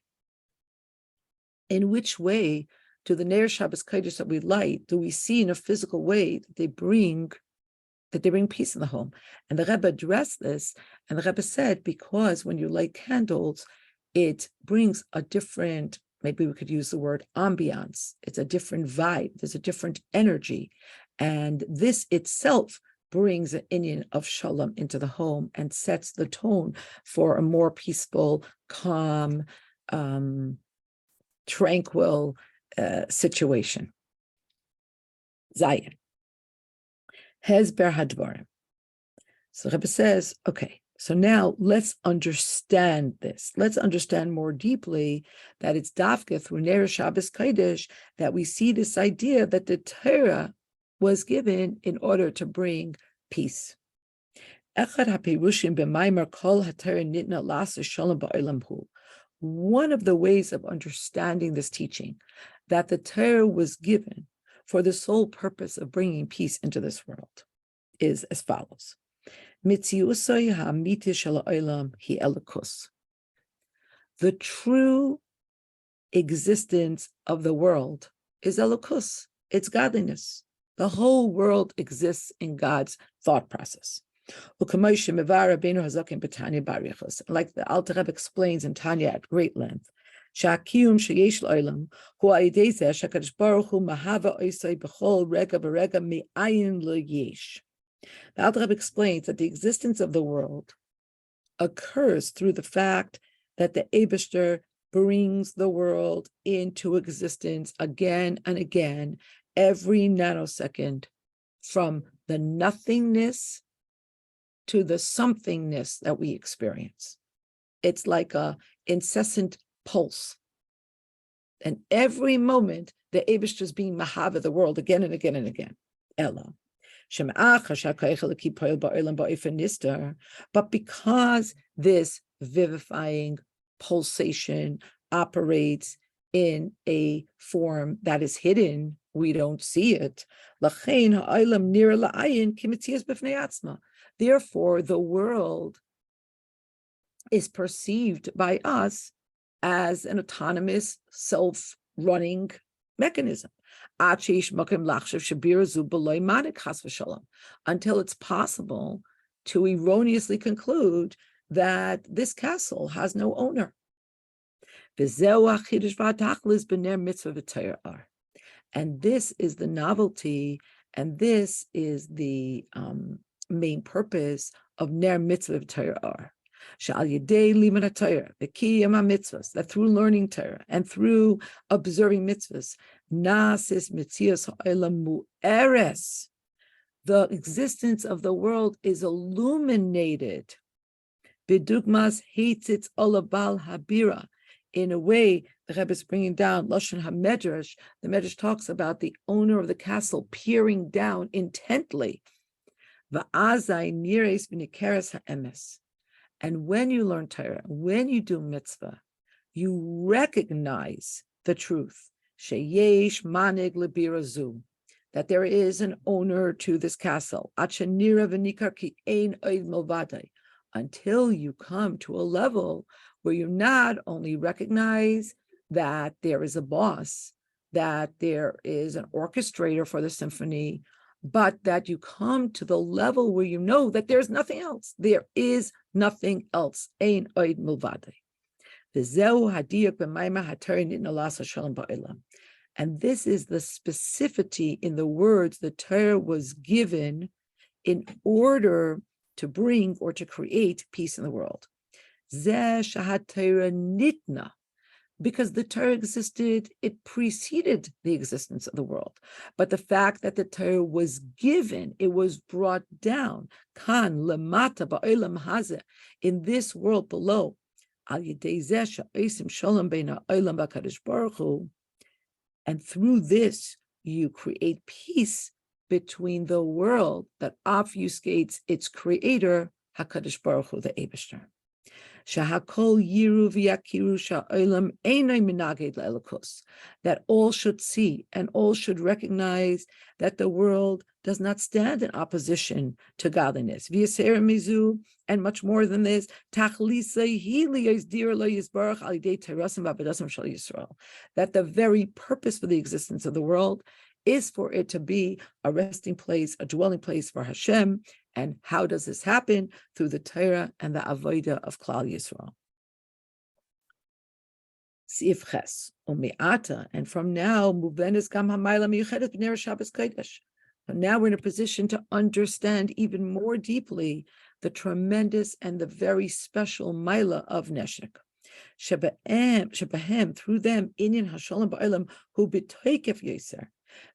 In which way do the Ner Shabbos Kodesh that we light, do we see in a physical way that they bring peace in the home? And the Rebbe addressed this, and the Rebbe said, because when you light candles, it brings a different, maybe we could use the word ambiance. It's a different vibe. There's a different energy. And this itself brings an inyan of shalom into the home and sets the tone for a more peaceful, calm, tranquil situation. Zayin. Hezber Hadvarim. So Rebbe says, okay, so now let's understand this. Let's understand more deeply that it's dafka through Ner Shabbos Kodesh that we see this idea that the Torah was given in order to bring peace. One of the ways of understanding this teaching, that the Torah was given for the sole purpose of bringing peace into this world, is as follows. The true existence of the world is Elokus, it's godliness. The whole world exists in God's thought process. Like the Alter Rebbe explains in Tanya at great length, the Alter Rebbe explains that the existence of the world occurs through the fact that the Eibishter brings the world into existence again and again, every nanosecond, from the nothingness to the somethingness that we experience. It's like a incessant pulse. And every moment, the Eibishter is being mahava the world again and again and again. Ella. But because this vivifying pulsation operates in a form that is hidden, we don't see it. Therefore, the world is perceived by us as an autonomous, self-running mechanism. Until it's possible to erroneously conclude that this castle has no owner. And this is the novelty, and this is the main purpose of Ner Mitzvah Torah. That through learning Torah and through observing mitzvahs, the existence of the world is illuminated. Bidugmas heitzitz olabal habira. In a way, the Rebbe is bringing down Lashon HaMedrash. The Medrash talks about the owner of the castle peering down intently. Va'azai nires v'nikeres ha'emes. And when you learn Torah, when you do mitzvah, you recognize the truth. Sheyesh manig lebirazu, that there is an owner to this castle. Achanira v'nikar ki ein oid milvadai, until you come to a level where you not only recognize that there is a boss, that there is an orchestrator for the symphony, but that you come to the level where you know that there's nothing else. There is nothing else. Ein oid milvadai. And this is the specificity in the words the Torah was given in order to bring or to create peace in the world. Because the Torah existed, it preceded the existence of the world. But the fact that the Torah was given, it was brought down, kan lemata ba'olam hazeh, in this world below, al yedei zeh she'osim shalom bein ha'olam v'akadosh baruch hu, and through this you create peace between the world that obfuscates its creator, HaKadosh Baruch Hu, the Eibishter. Shahakol yiru v'yakiru sha'olam einay minaged le'elokus, that all should see and all should recognize that the world does not stand in opposition to godliness. V'yaser mizu, and much more than this, tachlisay hiliyos dir lo yisbarach al yidei terasim v'abedasim shal Yisrael, that the very purpose for the existence of the world is for it to be a resting place, a dwelling place for Hashem. And how does this happen? Through the Torah and the Avodah of Klal Yisrael. Sif Ches, Umi'ata, and from now, Mubenes Gam Hamayla Miyuchedet B'ner Shabbos Kodesh. Now we're in a position to understand even more deeply the tremendous and the very special Maila of Neshek. Shebahem, through them, Inyan Hashalom Ba'olam, who b'toikef Yoser,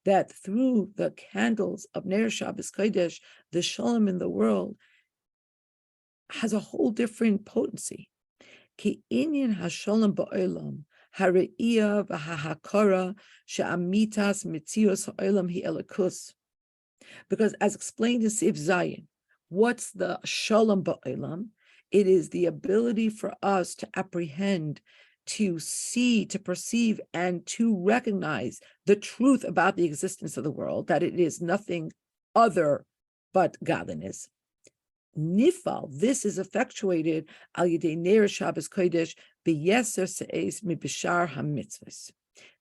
that through the candles of Ner Shabbos Kodesh, the Shalom in the world has a whole different potency. Ki inyan hashalom ba'olam, hare'iyah v'hahakara she'amitas mitzios ha'olam hi elokus. Because as explained in Sif Zayin, What's the shalom ba'olam? It is the ability for us to apprehend, to see, to perceive, and to recognize the truth about the existence of the world, that it is nothing other but godliness. Nifal, this is effectuated al yedei ner Shabbos Kodesh beyeser se'es mibishar hamitzvos.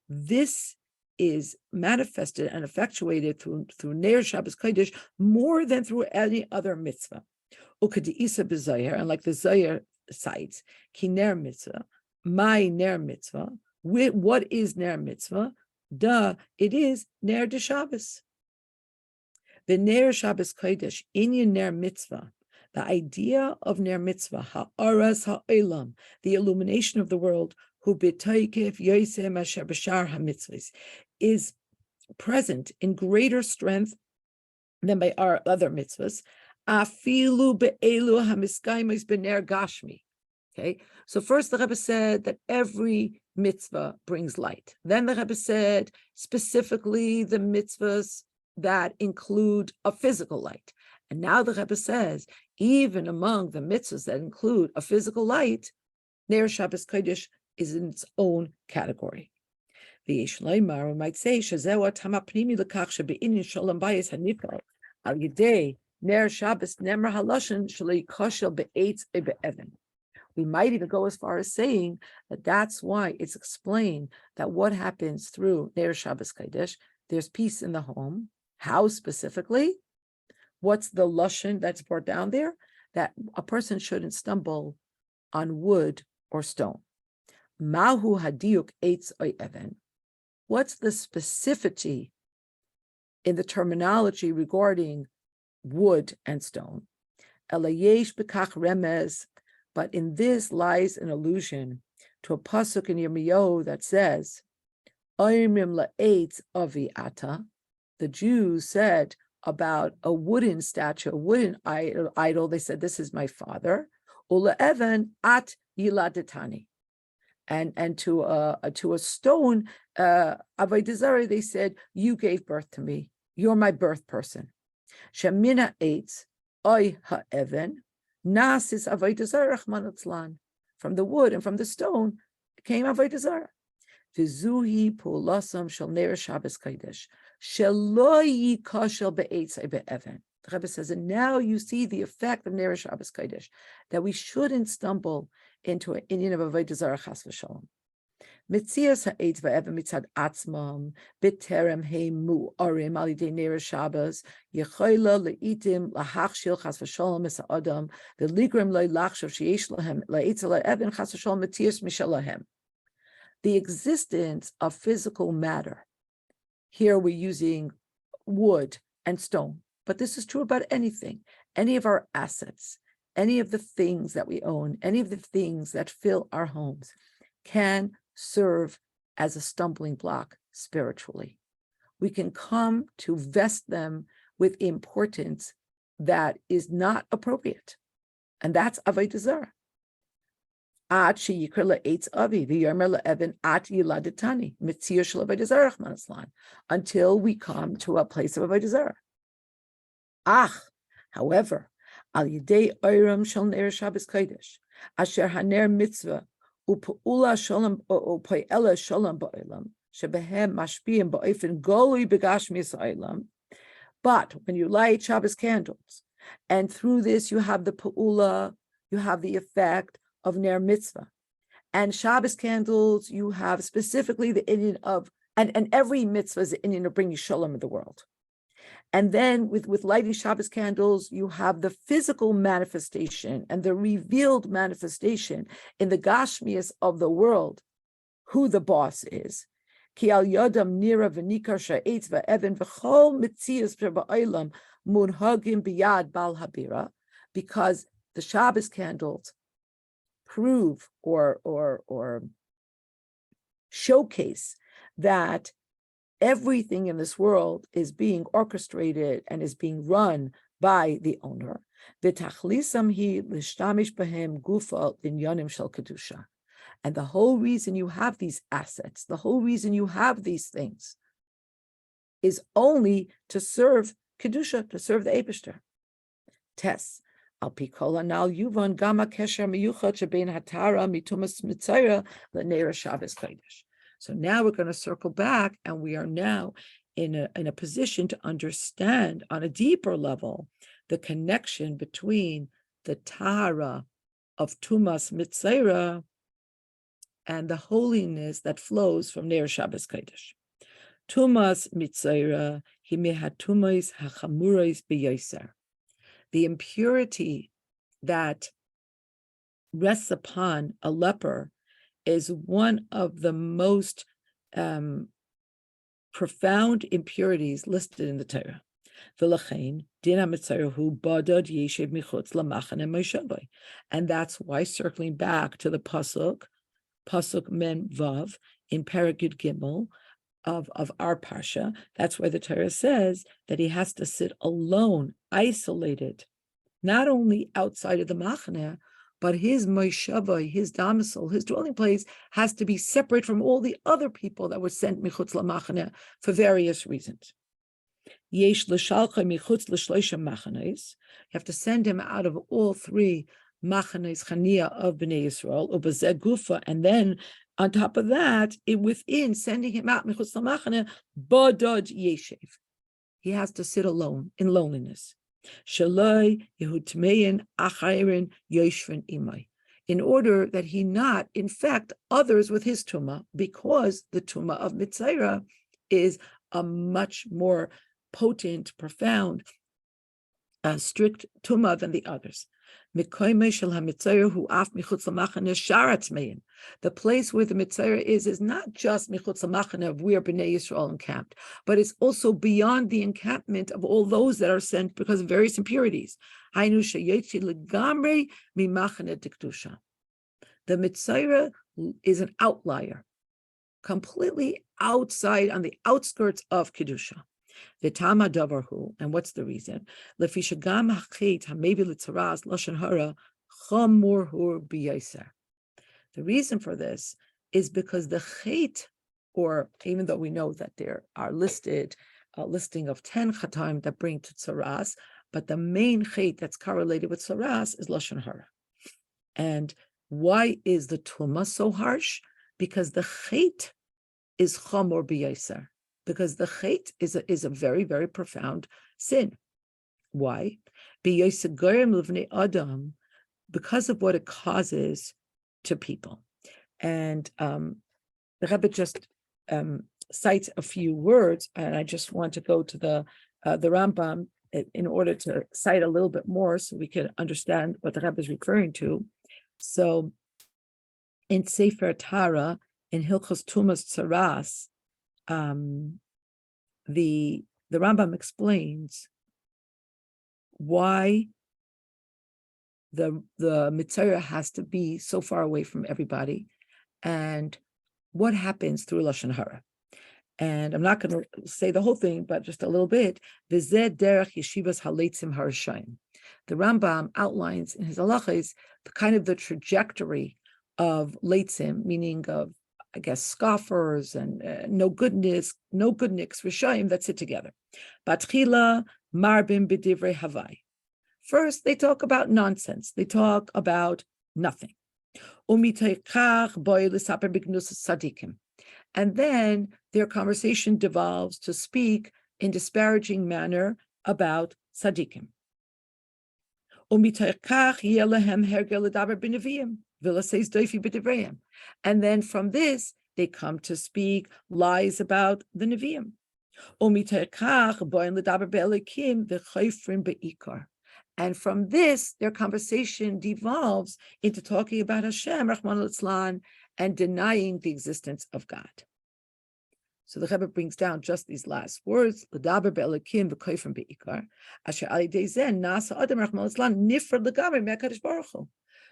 This is manifested and effectuated through ner Shabbos Kodesh more than through any other mitzvah. Ukadisa b'zayir, and like the Zayir cites, ki ner mitzvah, my ner mitzvah. What is ner mitzvah? It is ner de Shabbos. The ner Shabbos Kodesh, inyan ner mitzvah. The idea of ner mitzvah, ha'aras ha'olam, the illumination of the world, hu b'toikef yosem asher b'shar hamitzvahs, is present in greater strength than by our other mitzvahs. Afilu be'elu hamiskaimis b'ner gashmi. Okay, so first the Rebbe said that every mitzvah brings light. Then the Rebbe said specifically the mitzvahs that include a physical light. And now the Rebbe says, even among the mitzvahs that include a physical light, Ner Shabbos Kodesh is in its own category. The Yesh Leimar, we might say, Shazeu atama pnimi lekach shebe'inyan shalom bayis hanifal al yedei Ner Shabbos nemer haloshen shelo yikoshel be'etz be'evan. We might even go as far as saying that that's why it's explained that what happens through Ner Shabbos Kodesh, there's peace in the home. How specifically? What's the lashon that's brought down there? That a person shouldn't stumble on wood or stone. Mahu hadiuk eitz oy even. What's the specificity in the terminology regarding wood and stone? Elayesh bekach remez, but in this lies an allusion to a pasuk in Yirmiyahu that says, Oymrim la'etz avi ata. The Jews said about a wooden statue, a wooden idol, they said, this is my father. Ula even at yiladetani. And to a stone, avodah zarah, they said, you gave birth to me. You're my birth person. Shemina eitz oy ha'even nasis avodah zarah rachman. From the wood and from the stone came avodah zarah. V'zuhi pulasam shel ner Shabbos Kodesh shelo yikoshel be'etz be'even. The Rebbe says, and now you see the effect of ner Shabbos Kodesh, that we shouldn't stumble into an Indian of avodah zarah chas v'shalom. Mitzias ha'etz ve'even mitzad atzmam b'terem heimu arim al yidei ner Shabbos yechola leitim lahachshil chas v'shalom es ha'adam v'ligrim lo lachshav sheyesh lahem la'etz la'even chas v'shalom mitzias mishalahem. The existence of physical matter. Here we're using wood and stone, but this is true about anything, any of our assets, any of the things that we own, any of the things that fill our homes can serve as a stumbling block spiritually. We can come to vest them with importance that is not appropriate, and that's avodah zarah. Until we come to a place of avodah zarah. However, al yidei oiram shel ner Shabbos Kodesh, asher haner mitzvah u'pu'ula shalom u'po'ela shalom ba'olam shebehem mashpiyim ba'ofen golui begashmius ha'olam. But when you light Shabbos candles, and through this you have the pu'ula, you have the effect of ner mitzvah, and Shabbos candles, you have specifically the Indian of, and every mitzvah is the Indian of bringing shalom in the world. And then with lighting Shabbos candles, you have the physical manifestation and the revealed manifestation in the gashmias of the world, who the boss is. Ki al yodam nira v'nikar sha'etz v'even v'chol mitzias v'ba'olam munhagim biyad bal habira, because the Shabbos candles prove or showcase that everything in this world is being orchestrated and is being run by the owner. And the whole reason you have these assets, the whole reason you have these things, is only to serve Kedusha, to serve the Eibishter. Tes. Al pikola nal yuvan gama kesher miyuchot shebein hatara mitumas mitzayra leneira Shabbos kodesh. So now we're going to circle back, and we are now in a position to understand on a deeper level the connection between the tahara of tumas mitzayra and the holiness that flows from Ner Shabbos Kodesh. Tumas mitzayra hi mehatumais hachamurais beyoser. The impurity that rests upon a leper is one of the most profound impurities listed in the Torah. And that's why, circling back to the Pasuk Men Vav in Paragud Gimel of our Parsha, that's why the Torah says that he has to sit alone, isolated, not only outside of the Machane, but his Moishava, his domicile, his dwelling place has to be separate from all the other people that were sent Michutz LaMachane for various reasons. Yesh l'shalcha michutz l'shloisha machanes. You have to send him out of all three machanes chania of Bnei Yisrael, ubazeh gufa, and then on top of that, within sending him out michutz l'machane, bodod yeshev. He has to sit alone in loneliness. Shaloi yehutmein achayrin yoshvin imay, in order that he not infect others with his tumah, because the tumah of Mitzayra is a much more potent, profound, strict tumah than the others. The place where the Mitzayra is not just Michutz LaMachane of where Bnei Yisrael encamped, but it's also beyond the encampment of all those that are sent because of various impurities. The Mitzayra is an outlier, completely outside, on the outskirts of Kedusha. V'tama davarhu, and what's the reason? Lefishagam hachit hamevi l'tzaras lashon hara chamurhu b'yaser. The reason for this is because the chait, or even though we know that there are listed a listing of 10 chataim that bring to tzaras, but the main chait that's correlated with tzaras is lashon hara. And why is the tuma so harsh? Because the chait is chamur b'yaser. Because the chait is a very, very profound sin. Why? Because of what it causes to people. And the Rebbe just cites a few words, and I just want to go to the Rambam in order to cite a little bit more so we can understand what the Rebbe is referring to. So in Sefer Tara, in Hilchos Tumas Tzaras, the Rambam explains why the Mitzayra has to be so far away from everybody, and what happens through Lashon Hara. And I'm not going to say the whole thing, but just a little bit. V'zeh derech yeshivas haleitzim harashayim. The Rambam outlines in his halachas the trajectory of leitzim, meaning of, I guess, scoffers and no goodness, no goodniks, rishayim that sit together. Batchila marbim b'divrei havai. First, they talk about nonsense. They talk about nothing. And then their conversation devolves to speak in disparaging manner about tzaddikim. And then from this, they come to speak lies about the Nevi'im. And from this, their conversation devolves into talking about Hashem, Rahman al-Islan, and denying the existence of God. So the Rebbe brings down just these last words, L'daber be'elakim v'koifrim be'ikar, asher al yidei zeh nasa adam Rahman al-Islan nifrad l'gamri me'akadosh baruch hu.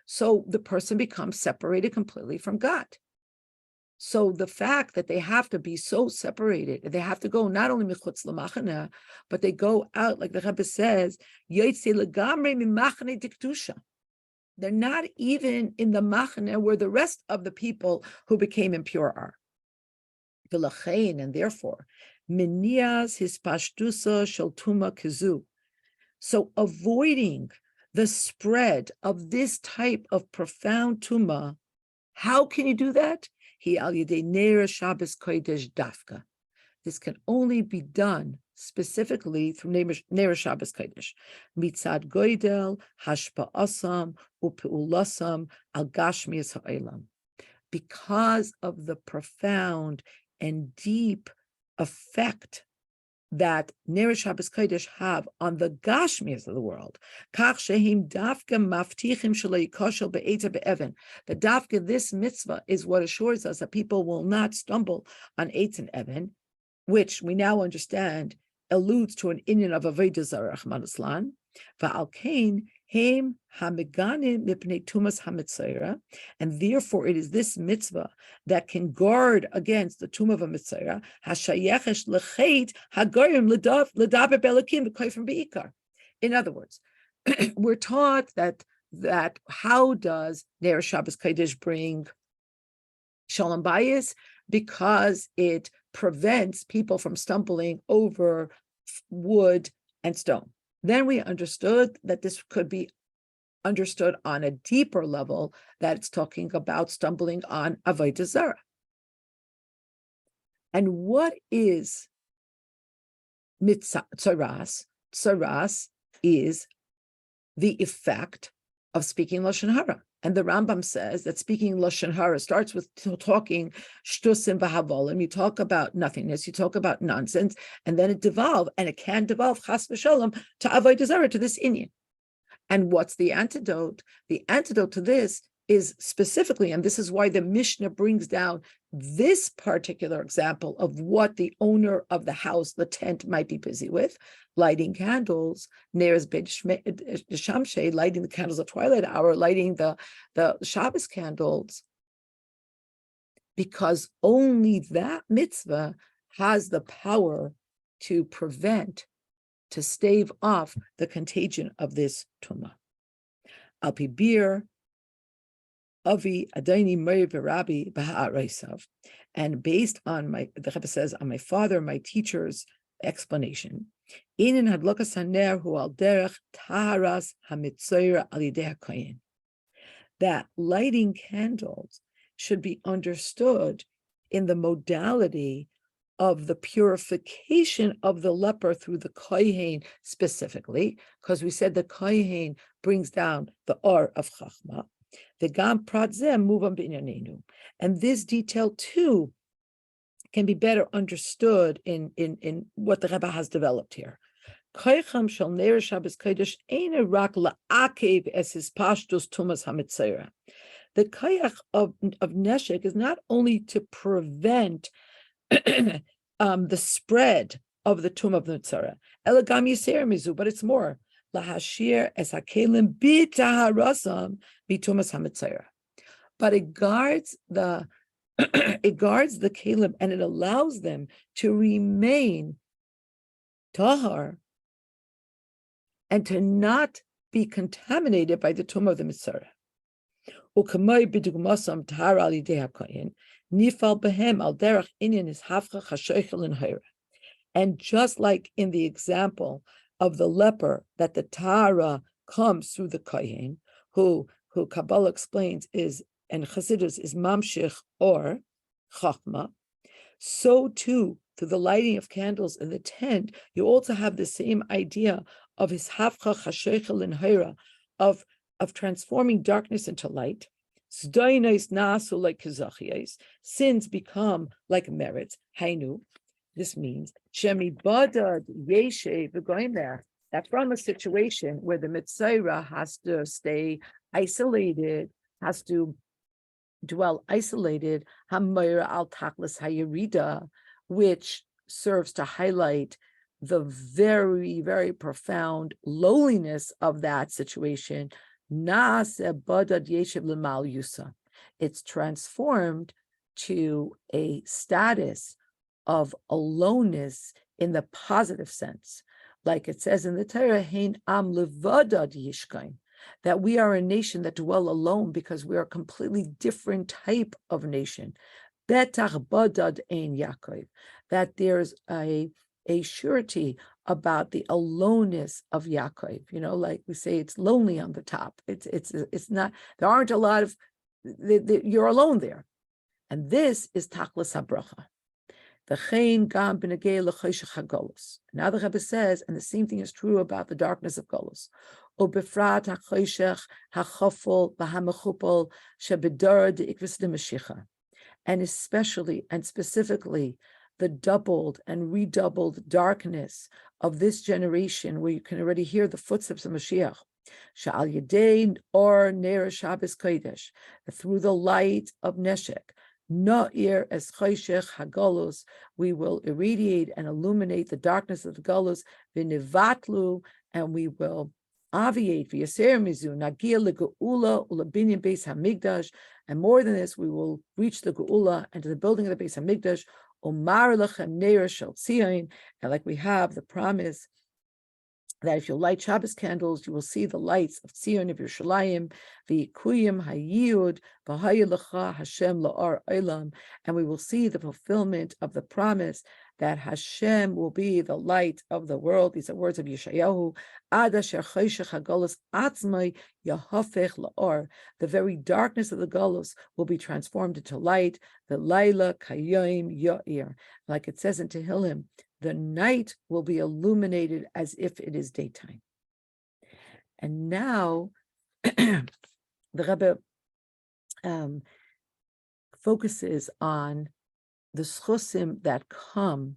So the person becomes separated completely from God. So the fact that they have to be so separated, they have to go not only michutz l'machane, but they go out, like the Rebbe says, yotzei legamrei mimachane diktusha. They're not even in the machane where the rest of the people who became impure are. V'lachein, and therefore, minias hispashtusa shel tuma kizu. So avoiding the spread of this type of profound tumah, how can you do that? Hi al yedei ner Shabbos kodesh dafka. This can only be done specifically through ner Shabbos kodesh. Mitzad goydel hashpa'asam u'peulasam al gashmias ha'olam. Because of the profound and deep effect that ner Shabbos kodesh have on the gashmias of the world. Kach shehim dafka maftichim shelo yikoshel be'eta be'evan. The dafka, this mitzvah, is what assures us that people will not stumble on eitz and evan, which we now understand alludes to an inyan of avodah zarah, Rahman Islan. Va'al kain heim hameganim mipnei tumas hamitzayra, and therefore it is this mitzvah that can guard against the tumah of a mitzayra. Hashayechesh lecheit hagoyim ledaber belakim v'koyfim beikar. In other words, we're taught that how does ner Shabbos kodesh bring shalom bayis? Because it prevents people from stumbling over wood and stone. Then we understood that this could be understood on a deeper level, that it's talking about stumbling on avodah zarah. And what is tsaras? Tsaras is the effect of speaking lashon hara. And the Rambam says that speaking lashon hara starts with talking shtusim v'havolim. You talk about nothingness, you talk about nonsense, and then it devolves, and it can devolve chas v'shalom to avodah zarah, to this inyan. And what's the antidote? The antidote to this is specifically, and this is why the Mishnah brings down this particular example of what the owner of the house, the tent, might be busy with, lighting candles, neres shamshe, lighting the candles at twilight hour, lighting the Shabbos candles, because only that mitzvah has the power to prevent, to stave off the contagion of this tumah. Al pi bir Avi Adaini Meir Barabi Baha'araisav. And based on the Rebbe says, on my father, my teacher's explanation, Inin Hadlokas Haner Hu Al Derech Taharas HaMitzoyra Al Yidei HaKoyin, that lighting candles should be understood in the modality of the purification of the leper through the kohen specifically, because we said the kohen brings down the or of chachma. The gam pratzem muvam b'inyanenu, and this detail too can be better understood in what the Rebbe has developed here. Koycham shel ner Shabbos kodesh ein rak la'akev es his pashtus tumas hamitzayra. The koyach of neshek is not only to prevent the spread of the tumah of the mitzvah, elagam yiser mizu, but it's more lahashir es hakelim b'taharasam b'tumas hamitzvah. But it guards the kelim, and it allows them to remain tahar and to not be contaminated by the tumah of the mitzvah. Ukamay b'dugmasam tahar al yidei hakoyin. Nifal behem al derech inyan is hafcha chashoichel in hayra. And just like in the example of the leper, that the tahara comes through the kohen, who Kabbalah explains is, and Chassidus is mamshich or chachma, so too through the lighting of candles in the tent, you also have the same idea of his hafcha chashoichel in hayra, of transforming darkness into light. Sins become like merits. Hainu. This means that from a situation where the mitzayra has to stay isolated, has to dwell isolated, hamayra al taklas hayirida, which serves to highlight the very, very profound lowliness of that situation. It's transformed to a status of aloneness in the positive sense. Like it says in the Torah, Hein am levadad yishkain, that we are a nation that dwell alone because we are a completely different type of nation. Betach badad ein Yaakov, that there's a surety about the aloneness of Yaakov. Like we say, it's lonely on the top. It's not. There aren't a lot of. You're alone there, and this is tachlis habracha. Now the Rebbe says, and the same thing is true about the darkness of Golus. And especially and specifically the doubled and redoubled darkness of this generation, where you can already hear the footsteps of Mashiach. Through the light of Neshek. Na'ir es choshech hagolus, we will irradiate and illuminate the darkness of the galus, v'nivatlu, and we will obviate v'yaser mizu, nagia legeula ulabinyan beis hamigdash, and more than this, we will reach the geula and to the building of the beis hamigdash, omar lechem neir shel tzion, and like we have the promise that if you light Shabbos candles, you will see the lights of Tzion of Yerushalayim, v'yikuyim hayiyud v'hayelecha Hashem la'ar olam, and we will see the fulfillment of the promise that Hashem will be the light of the world. These are words of Yeshayahu. Ad asher choshech hagolus atzmai yahafech la'or. The very darkness of the galus will be transformed into light. The laila kayim ya'ir, like it says in Tehillim. The night will be illuminated as if it is daytime. And now the Rebbe focuses on the schusim that come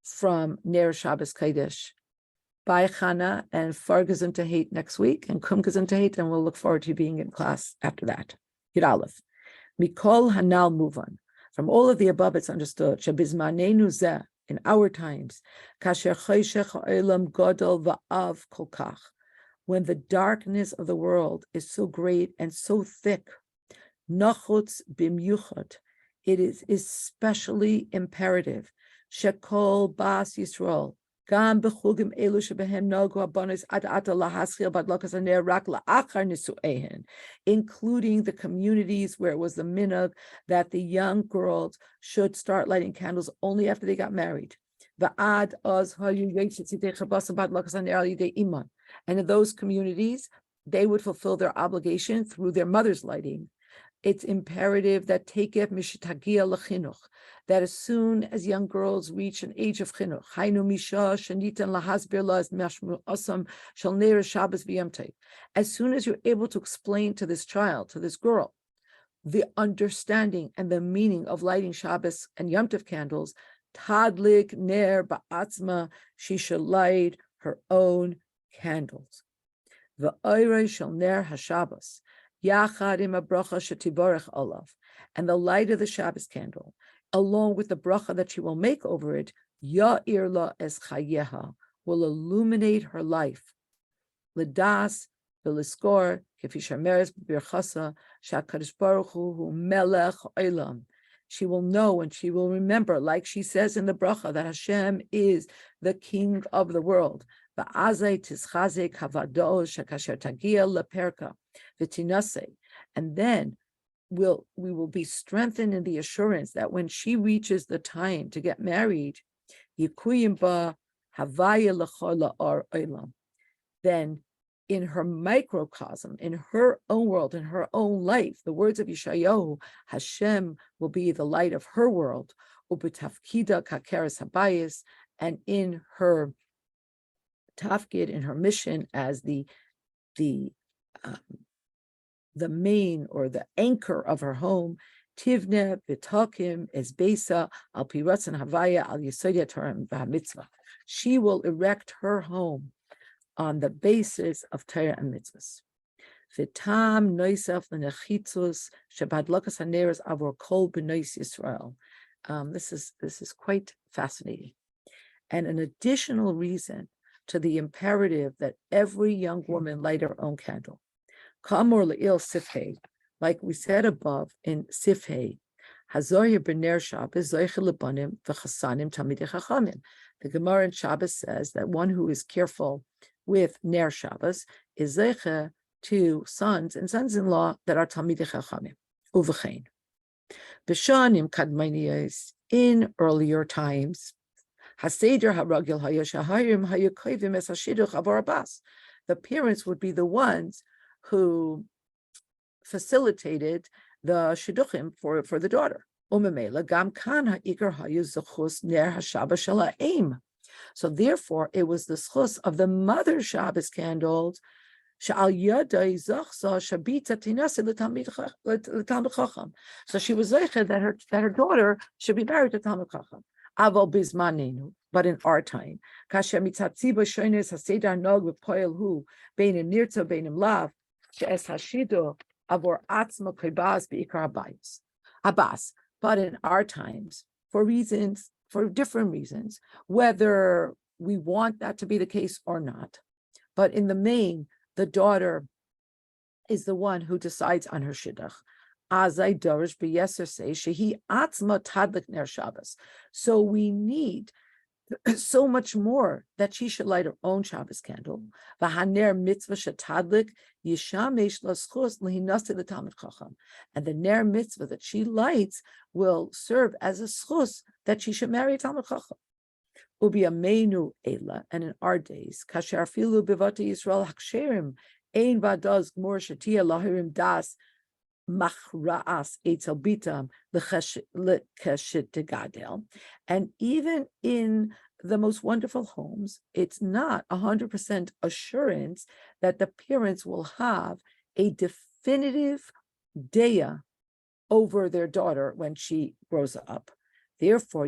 from Ner Shabbos Kodesh. Bye, Chana, and Fargazim to hate next week, and Kumgazim to hate, and we'll look forward to you being in class after that. Yud Aleph. Mikol Hanal Muvan. From all of the above, it's understood. Shabizmanenu zeh. In our times, when the darkness of the world is so great and so thick, it is especially imperative. Shekol Bas Yisrael, including the communities where it was the minhag that the young girls should start lighting candles only after they got married. And in those communities, they would fulfill their obligation through their mother's lighting. It's imperative that takef mishtagia lechinuch, that as soon as young girls reach an age of chinuch, hainu misha shenitan lahasbir las mashmu asam shal ner Shabbos v'yamtei. As soon as you're able to explain to this child, to this girl, the understanding and the meaning of lighting Shabbos and Yom Tov candles, tadlik ner ba'atzma, she should light her own candles. V'oirei shal ner haShabbos. Yachad im bracha shetiborech olav, and the light of the Shabbos candle, along with the bracha that she will make over it, ya'ir la es chayeha, will illuminate her life. L'das v'liskor kefi shameres b'birchasa shakadosh baruch hu melech olam. She will know and she will remember, like she says in the bracha, that Hashem is the King of the world. And then we will be strengthened in the assurance that when she reaches the time to get married, then in her microcosm, in her own world, in her own life, the words of Yeshayahu, Hashem will be the light of her world, and in her tafkid, in her mission as the main or the anchor of her home, tivne v'takim es beisa al piratzan havaya al yesodya Torah v'hamitzvah. She will erect her home on the basis of Torah and mitzvahs. V'tam noisaf l'nechitzus shabadlakas haneres avor kol b'nois Yisrael. This is quite fascinating, and an additional reason to the imperative that every young woman light her own candle. Kamor le'il sifhei, like we said above in sifhei, hazoyer b'ner Shabbos zoiche lebanim v'chasanim talmidei chachamim. The Gemara in Shabbos says that one who is careful with ner Shabbos is zoiche to sons and sons-in-law that are talmidei chachamim. Uvechein b'shanim kadmoniyos, in earlier times, Haseder haragil haya shaharim haya koivim es hashiduch avor abas. The parents would be the ones who facilitated the shidduchim for the daughter. Umemela gam kan ha'ikar hayu zechus ner hashaba shel ha'im. So therefore, it was the schus of the mother Shabbos candles. So she was zeicha that her daughter should be married to Talmid Chacham. Aval bizmanenu, but in our time, kasher mitzatziba shoynes haseder nog v'poel hu beinim nirtza beinim lav she'es hashidu avor atzma kibas beikar abayis abbas. But in our times, for different reasons, whether we want that to be the case or not, but in the main, the daughter is the one who decides on her shidduch. Azai dorish b'yeser say shehi atzma tadlik ner Shabbos. So we need so much more that she should light her own Shabbos candle. V'haner mitzvah shetadlik yishamesh laschus lehinasi l'talmid chacham. And the ner mitzvah that she lights will serve as a schus that she should marry a Talmid Chacham. Ubi ameinu ela, and in our days, kasher afilu bivati Yisrael haksherim ein vadas gmor shatia lahirim das machraas etzel bitam lekeshit tegadel. And even in the most wonderful homes, it's not 100% assurance that the parents will have a definitive daya over their daughter when she grows up. Therefore,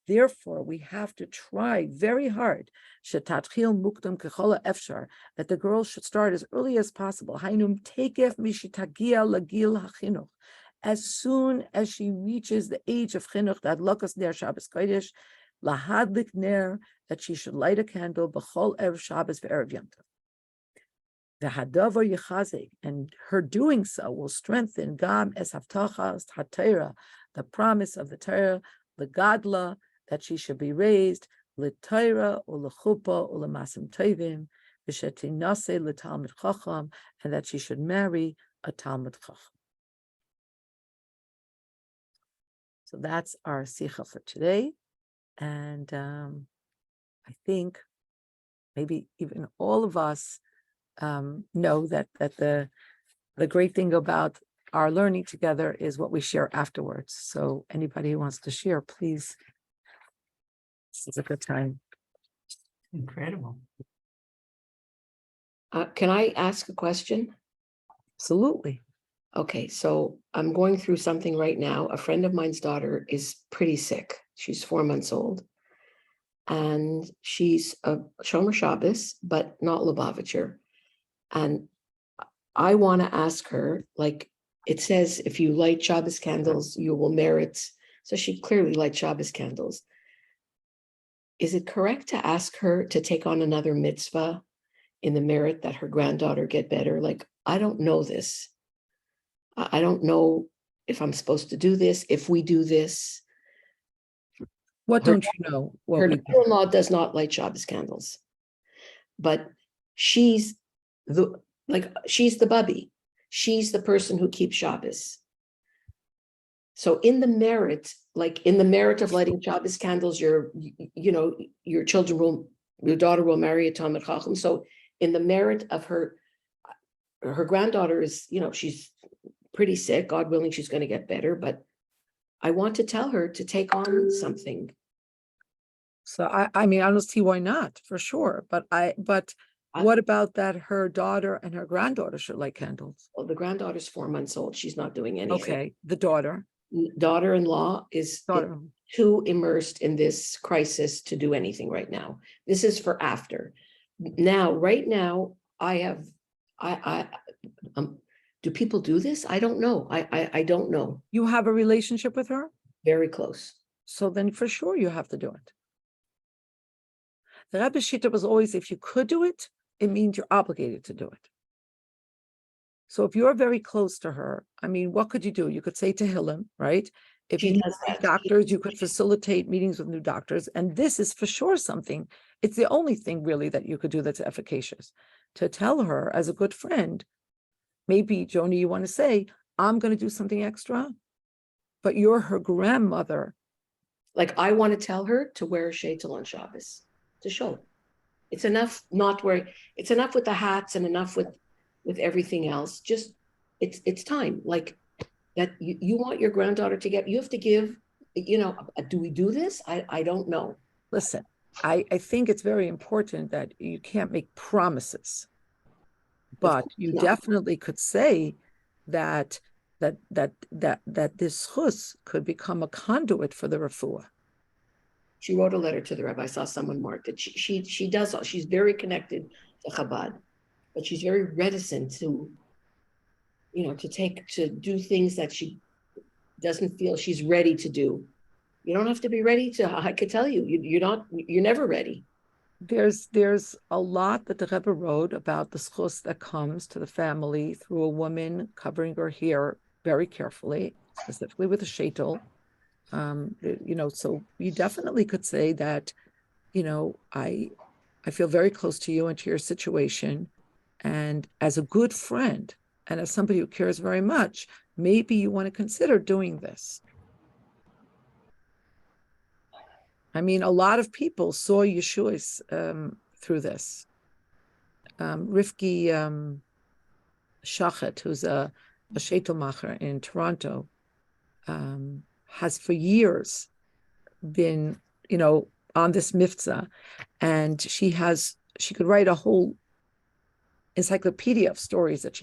therefore, we have to try very hard that the girl should start as early as possible. As soon as she reaches the age of chinuch, that lakas ner Shabbos kodesh, lahadlik ner, that she should light a candle b'chol erev Shabbos ve'erev Yom Tov. The hadavar yechazik, and her doing so will strengthen gam es haftachas hatera, the promise of the Torah, the gadla, that she should be raised, l'Torah or l'chuppah or l'masim tovim, v'shetinase l'talmid chacham, and that she should marry a Talmid Chacham. So that's our sicha for today, and I think maybe even all of us know that the great thing about our learning together is what we share afterwards. So anybody who wants to share, please. This is a good time. Incredible. Can I ask a question? Absolutely. Okay, so I'm going through something right now. A friend of mine's daughter is pretty sick. She's 4 months old. And she's a Shomer Shabbos, but not Lubavitcher. And I want to ask her, like it says, if you light Shabbos candles, you will merit. So she clearly lights Shabbos candles. Is it correct to ask her to take on another mitzvah in the merit that her granddaughter get better? Like, I don't know this. I don't know if I'm supposed to do this, if we do this. What don't you know? What Her we daughter-in-law does not light Shabbos candles, but she's the bubby. She's the person who keeps Shabbos. So in the merit, of lighting Shabbos candles, your daughter will marry a Talmid Chacham. So in the merit of her granddaughter is, she's pretty sick. God willing, she's going to get better. But I want to tell her to take on something. So I mean, I don't see why not, for sure. But what about that her daughter and her granddaughter should light candles? Well, the granddaughter's 4 months old. She's not doing anything. Okay, the daughter. Daughter-in-law is too immersed in this crisis to do anything right now. This is for after. Now, right now, do people do this? I don't know. I don't know. You have a relationship with her? Very close. So then for sure you have to do it. The Rebbe Shita was always, if you could do it, it means you're obligated to do it. So if you're very close to her, I mean, what could you do? You could say Tehillim, right? If you need doctors, you could facilitate meetings with new doctors. And this is for sure something. It's the only thing really that you could do that's efficacious. To tell her as a good friend, maybe, Joni, you want to say, I'm going to do something extra, but you're her grandmother Like, I want to tell her to wear a sheitel on Shabbos to show. It's enough not wearing, it's enough with the hats and enough with everything else. Just, it's time. Like, that you want your granddaughter to get, you have to give, do we do this? I don't know. Listen, I think it's very important that you can't make promises, but you not. definitely could say that this chus could become a conduit for the refuah. She wrote a letter to the rabbi. I saw someone marked it. She does all. She's very connected to Chabad, but she's very reticent to, to do things that she doesn't feel she's ready to do. You don't have to be ready to. I could tell you, you're never ready. There's a lot that the Rebbe wrote about the schus that comes to the family through a woman covering her hair very carefully, specifically with a sheitel. So you definitely could say that, I feel very close to you and to your situation, and as a good friend and as somebody who cares very much, maybe you want to consider doing this. I mean, a lot of people saw Yeshua's through this. Rivky Shachet, who's a sheitel macher in Toronto, has for years been, on this mitzvah, and she could write a whole encyclopedia of stories that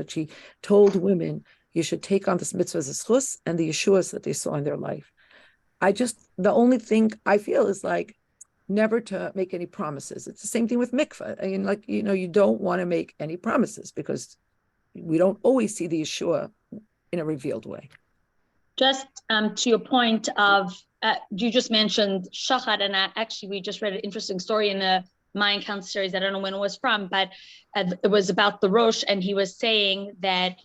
she told women you should take on this mitzvah as a schus and the Yeshuas that they saw in their life. The only thing I feel is like never to make any promises. It's the same thing with mikveh. I mean, you don't want to make any promises because we don't always see the Yeshua in a revealed way. Just to your point of, you just mentioned Shachat, and we just read an interesting story in the Mayan Council series. I don't know when it was from, but it was about the Rosh, and he was saying that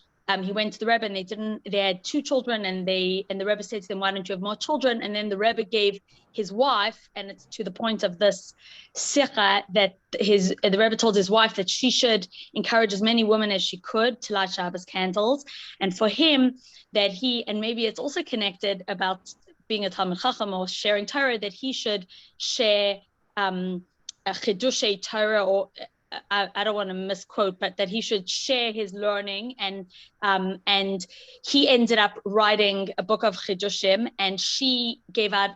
he went to the Rebbe and they had 2 children, and the Rebbe said to them, why don't you have more children? And then the Rebbe gave his wife, and it's to the point of this sikha, that the Rebbe told his wife that she should encourage as many women as she could to light Shabbos candles. And for him, that and maybe it's also connected about being a Talmid Chacham or sharing Torah, that he should share a Chidushei Torah, or I don't want to misquote, but that he should share his learning. And he ended up writing a book of Chidushim, and she gave out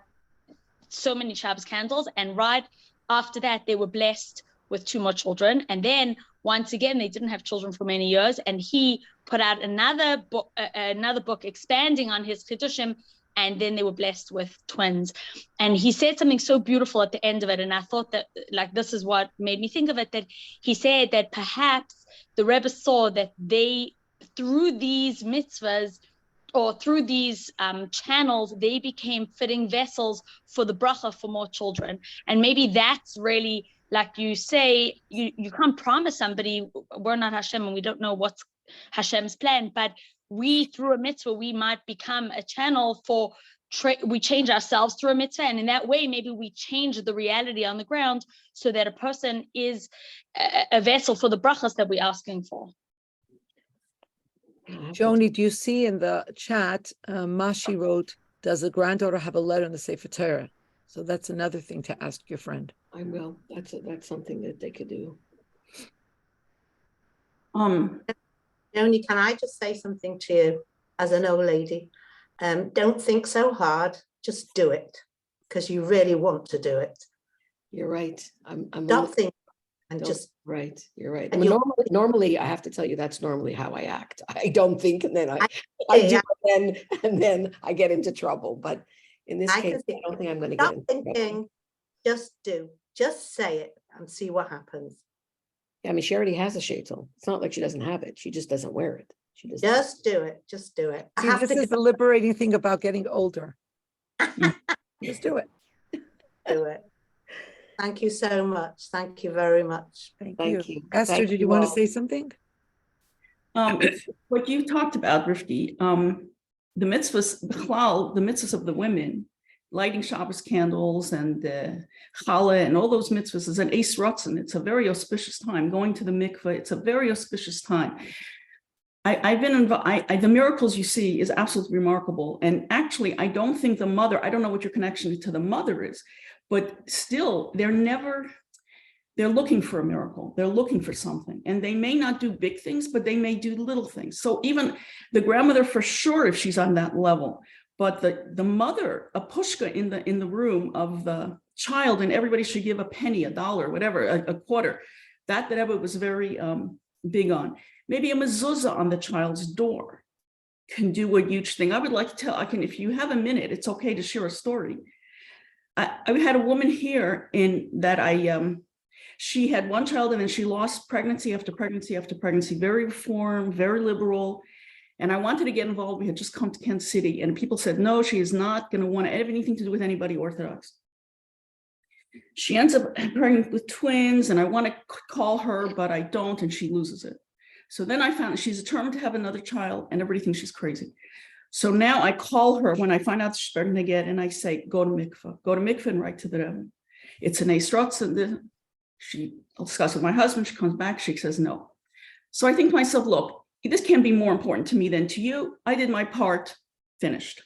so many Shabbos candles, and right after that they were blessed with 2 more children. And then once again they didn't have children for many years, and he put out another book expanding on his Chidushim, and then they were blessed with twins. And he said something so beautiful at the end of it, and I thought that, like, this is what made me think of it, that he said that perhaps the Rebbe saw that they, through these mitzvahs or through these channels, they became fitting vessels for the bracha for more children. And maybe that's really, like you say, you can't promise somebody, we're not Hashem and we don't know what's Hashem's plan, but we, through a mitzvah, we might become a channel for, we change ourselves through a mitzvah. And in that way, maybe we change the reality on the ground so that a person is a vessel for the brachas that we're asking for. Joni, do you see in the chat, Mashi wrote, does a granddaughter have a letter in the Sefer Torah? So that's another thing to ask your friend. I will. That's something that they could do. Joni, can I just say something to you as an old lady? Don't think so hard. Just do it, because you really want to do it. You're right. Don't think and just right. You're right. And normally, I have to tell you, that's normally how I act. I don't think, and then I do, and then I get into trouble. But in this case, I don't think I'm going to get into trouble. Just do. Just say it and see what happens. Yeah, I mean, she already has a sheitel. It's not like she doesn't have it. She just doesn't wear it. She just do it. Just do it. See, this is the liberating thing about getting older. Just do it. Do it. Thank you so much. Thank you very much. Thank you. Esther, did you want to say something? What you talked about, Rivky, the mitzvahs, the mitzvahs of the women, lighting Shabbos candles and the challah and all those mitzvahs is an eis ratzon. It's a very auspicious time. Going to the mikveh, it's a very auspicious time. I've been involved. The miracles you see is absolutely remarkable. And actually, I don't think the mother, I don't know what your connection to the mother is, but still, they're looking for a miracle. They're looking for something. And they may not do big things, but they may do little things. So even the grandmother, for sure, if she's on that level, but the mother, a pushka in the room of the child, and everybody should give a penny, $1, whatever, a quarter. That Rebbe was very big on. Maybe a mezuzah on the child's door can do a huge thing. I would like to tell, if you have a minute, it's okay to share a story. I had a woman here she had one child and then she lost pregnancy after pregnancy after pregnancy, very reformed, very liberal. And I wanted to get involved. We had just come to Kansas City and people said, no, she is not going to want to have anything to do with anybody Orthodox. She ends up pregnant with twins and I want to call her, but I don't, and she loses it. So then I found she's determined to have another child and everybody thinks she's crazy. So now I call her when I find out she's pregnant again and I say, go to mikveh and write to the Rebbe. It's an Estrotz, and I'll discuss with my husband. She comes back, she says no. So I think to myself, look, this can't be more important to me than to you. I did my part, finished.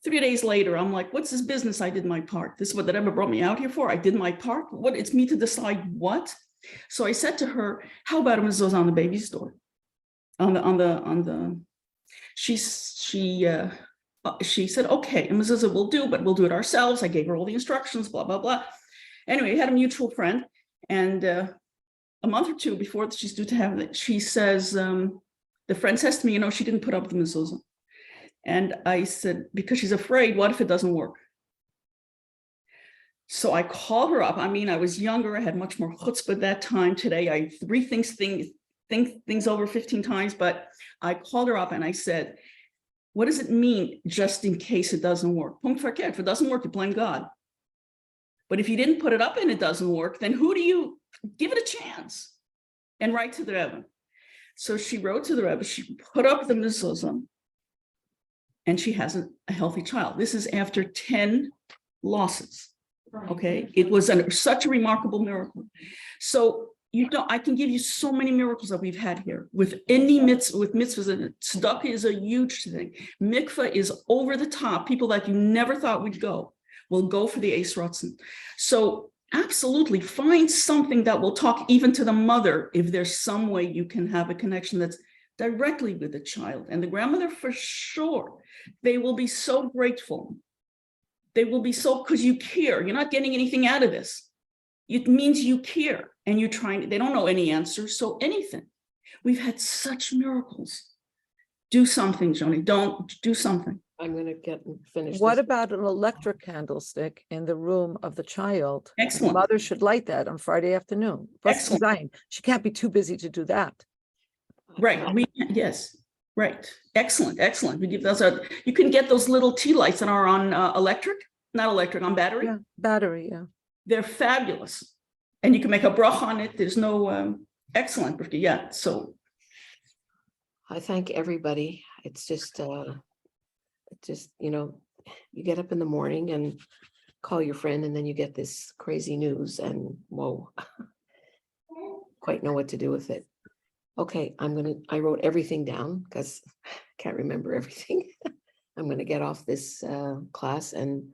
3 days later, I'm like, what's this business? I did my part. This is what the Rebbe brought me out here for. I did my part. What? It's me to decide what? So I said to her, how about a mezuzah on the baby's door? She said, okay, a mezuzah will do, but we'll do it ourselves. I gave her all the instructions, blah, blah, blah. Anyway, we had a mutual friend. And a month or two before she's due to have it, she says, the friend says to me, she didn't put up the mezuzah. And I said, because she's afraid, what if it doesn't work? So I call her up. I mean, I was younger. I had much more chutzpah at that time. Today, I rethink things over 15 times. But I called her up and I said, what does it mean just in case it doesn't work? Punkt verkehrt. If it doesn't work, you blame God. But if you didn't put it up and it doesn't work, then who do you give it a chance and write to the Rebbe? So she wrote to the Rebbe. She put up the mezuzah and she has a healthy child. This is after 10 losses. Okay, it was such a remarkable miracle. So I can give you so many miracles that we've had here with any mitzvah, with mitzvahs. And tzedakah is a huge thing. Mikveh is over the top. People that you never thought would go will go for the Eis Ratzon. So absolutely find something that will talk even to the mother if there's some way you can have a connection that's directly with the child. And the grandmother, for sure, they will be so grateful. They will be so, because you care. You're not getting anything out of this. It means you care and you're trying, they don't know any answers, so anything. We've had such miracles. Do something, Joni, don't do something. I'm going to finish. What this. about an electric candlestick in the room of the child? Excellent. The mother should light that on Friday afternoon. Excellent. Design. She can't be too busy to do that. Right, yes, right. Excellent. We give those out. You can get those little tea lights that are on on battery. Yeah, battery, yeah. They're fabulous. And you can make a bracha on it. There's no, excellent, Rivky. Yeah, so. I thank everybody. It's just, you get up in the morning and call your friend and then you get this crazy news and whoa, quite know what to do with it. Okay, I wrote everything down because I can't remember everything. I'm going to get off this class and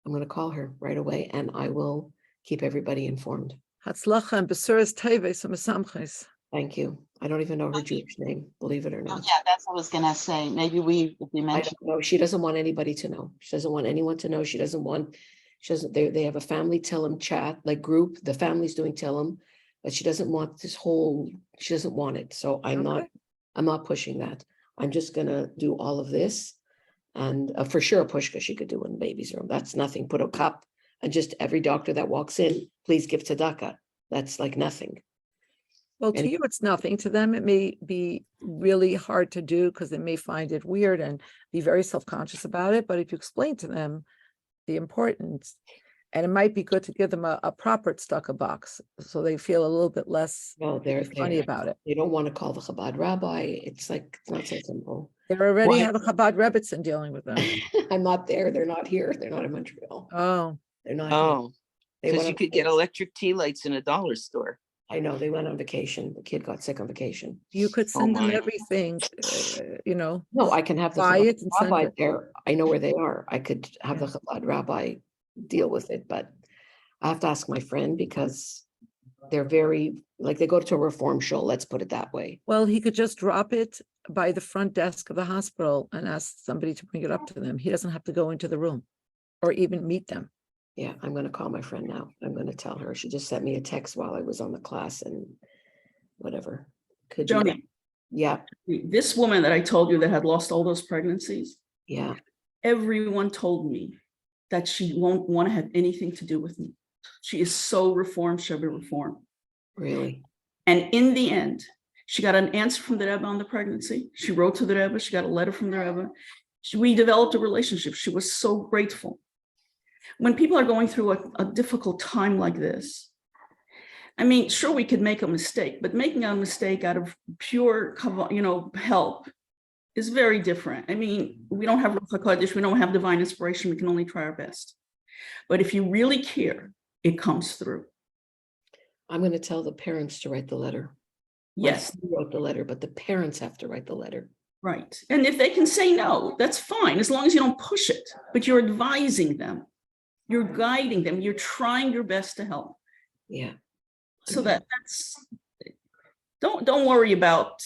I'm going to call her right away and I will keep everybody informed. Hatzlacha and besuras teves u'mesamches. Thank you. I don't even know her Jewish name, believe it or Oh, not. yeah, that's what I was gonna say. Maybe if we I mentioned. don't know. She doesn't want anybody to know. She doesn't want anyone to know. She doesn't, they have a family Telem chat, like group, the family's doing Telem, but she doesn't want she doesn't want it. So I'm not pushing that. I'm just gonna do all of this. And for sure a pushka she could do in the baby's room. That's nothing. Put a cup and just every doctor that walks in, please give tzedakah. That's like nothing. Well, to you, it's nothing. To them, it may be really hard to do because they may find it weird and be very self-conscious about it. But if you explain to them the importance, and it might be good to give them a proper tzedakah box so they feel a little bit less funny about it. They don't want to call the Chabad rabbi. It's not so simple. They already have a Chabad Rebbetzin dealing with them. I'm not there. They're not here. They're not in Montreal. Oh, They're not. Oh, Here. because you could get electric tea lights in a dollar store. I know, they went on vacation. The kid got sick on vacation. You could Oh send them my. everything, you know. No, I can have the Buy Chabad it and send rabbi it. there. I know where they are. I could have the Chabad rabbi deal with it, but I have to ask my friend because they're very, like, they go to a reform show, let's put it that way. Well, he could just drop it by the front desk of the hospital and ask somebody to bring it up to them. He doesn't have to go into the room or even meet them. Yeah, I'm gonna call my friend now. I'm gonna tell her. She just sent me a text while I was on the class and whatever. Could do that. Joni, Yeah, this woman that I told you that had lost all those pregnancies, yeah. everyone told me that she won't want to have anything to do with me. She is so reformed, she'll be reformed. Really? And in the end, she got an answer from the Rebbe on the pregnancy. She wrote to the Rebbe, she got a letter from the Rebbe. We developed a relationship. She was so grateful. When people are going through a difficult time like this, I mean, sure, we could make a mistake, but making a mistake out of pure, help is very different. I mean, we don't have Ruach HaKodesh, we don't have divine inspiration, we can only try our best. But if you really care, it comes through. I'm gonna tell the parents to write the letter. My Yes, son wrote the letter, but the parents have to write the letter. right. And if they can say no, that's fine, as long as you don't push it, but you're advising them, you're guiding them, you're trying your best to help. Yeah. So don't worry about.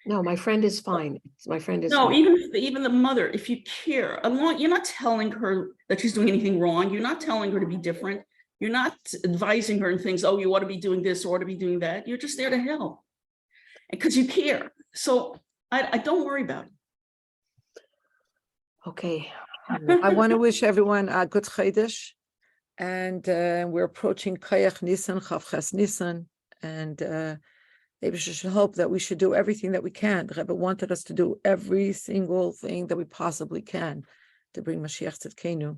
No, my friend is fine. My friend is No, fine. even the mother, if you care, you're not telling her that she's doing anything wrong. You're not telling her to be different. You're not advising her in things, oh, you ought to be doing this or ought to be doing that. You're just there to help because you care. So I don't worry about it. Okay. I want to wish everyone a good Chodesh. And we're approaching Kayach Nisan, Chavches Nisan. And maybe we should hope that we should do everything that we can. The Rebbe wanted us to do every single thing that we possibly can to bring Mashiach Tzidkenu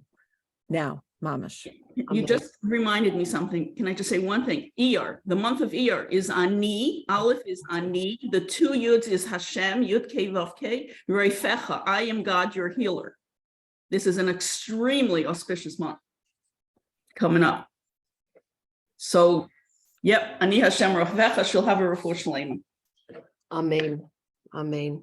now, mamash. You just reminded me something. Can I just say one thing? Iyar, the month of Iyar is Ani. Aleph is Ani. The 2 Yuds is Hashem, Yud Kei Vav Kei. Reifecha, I am God, your healer. This is an extremely auspicious month coming up. So, yep, Ani Hashem Reifecha, she'll have a refuah shlema. Amen. Amen.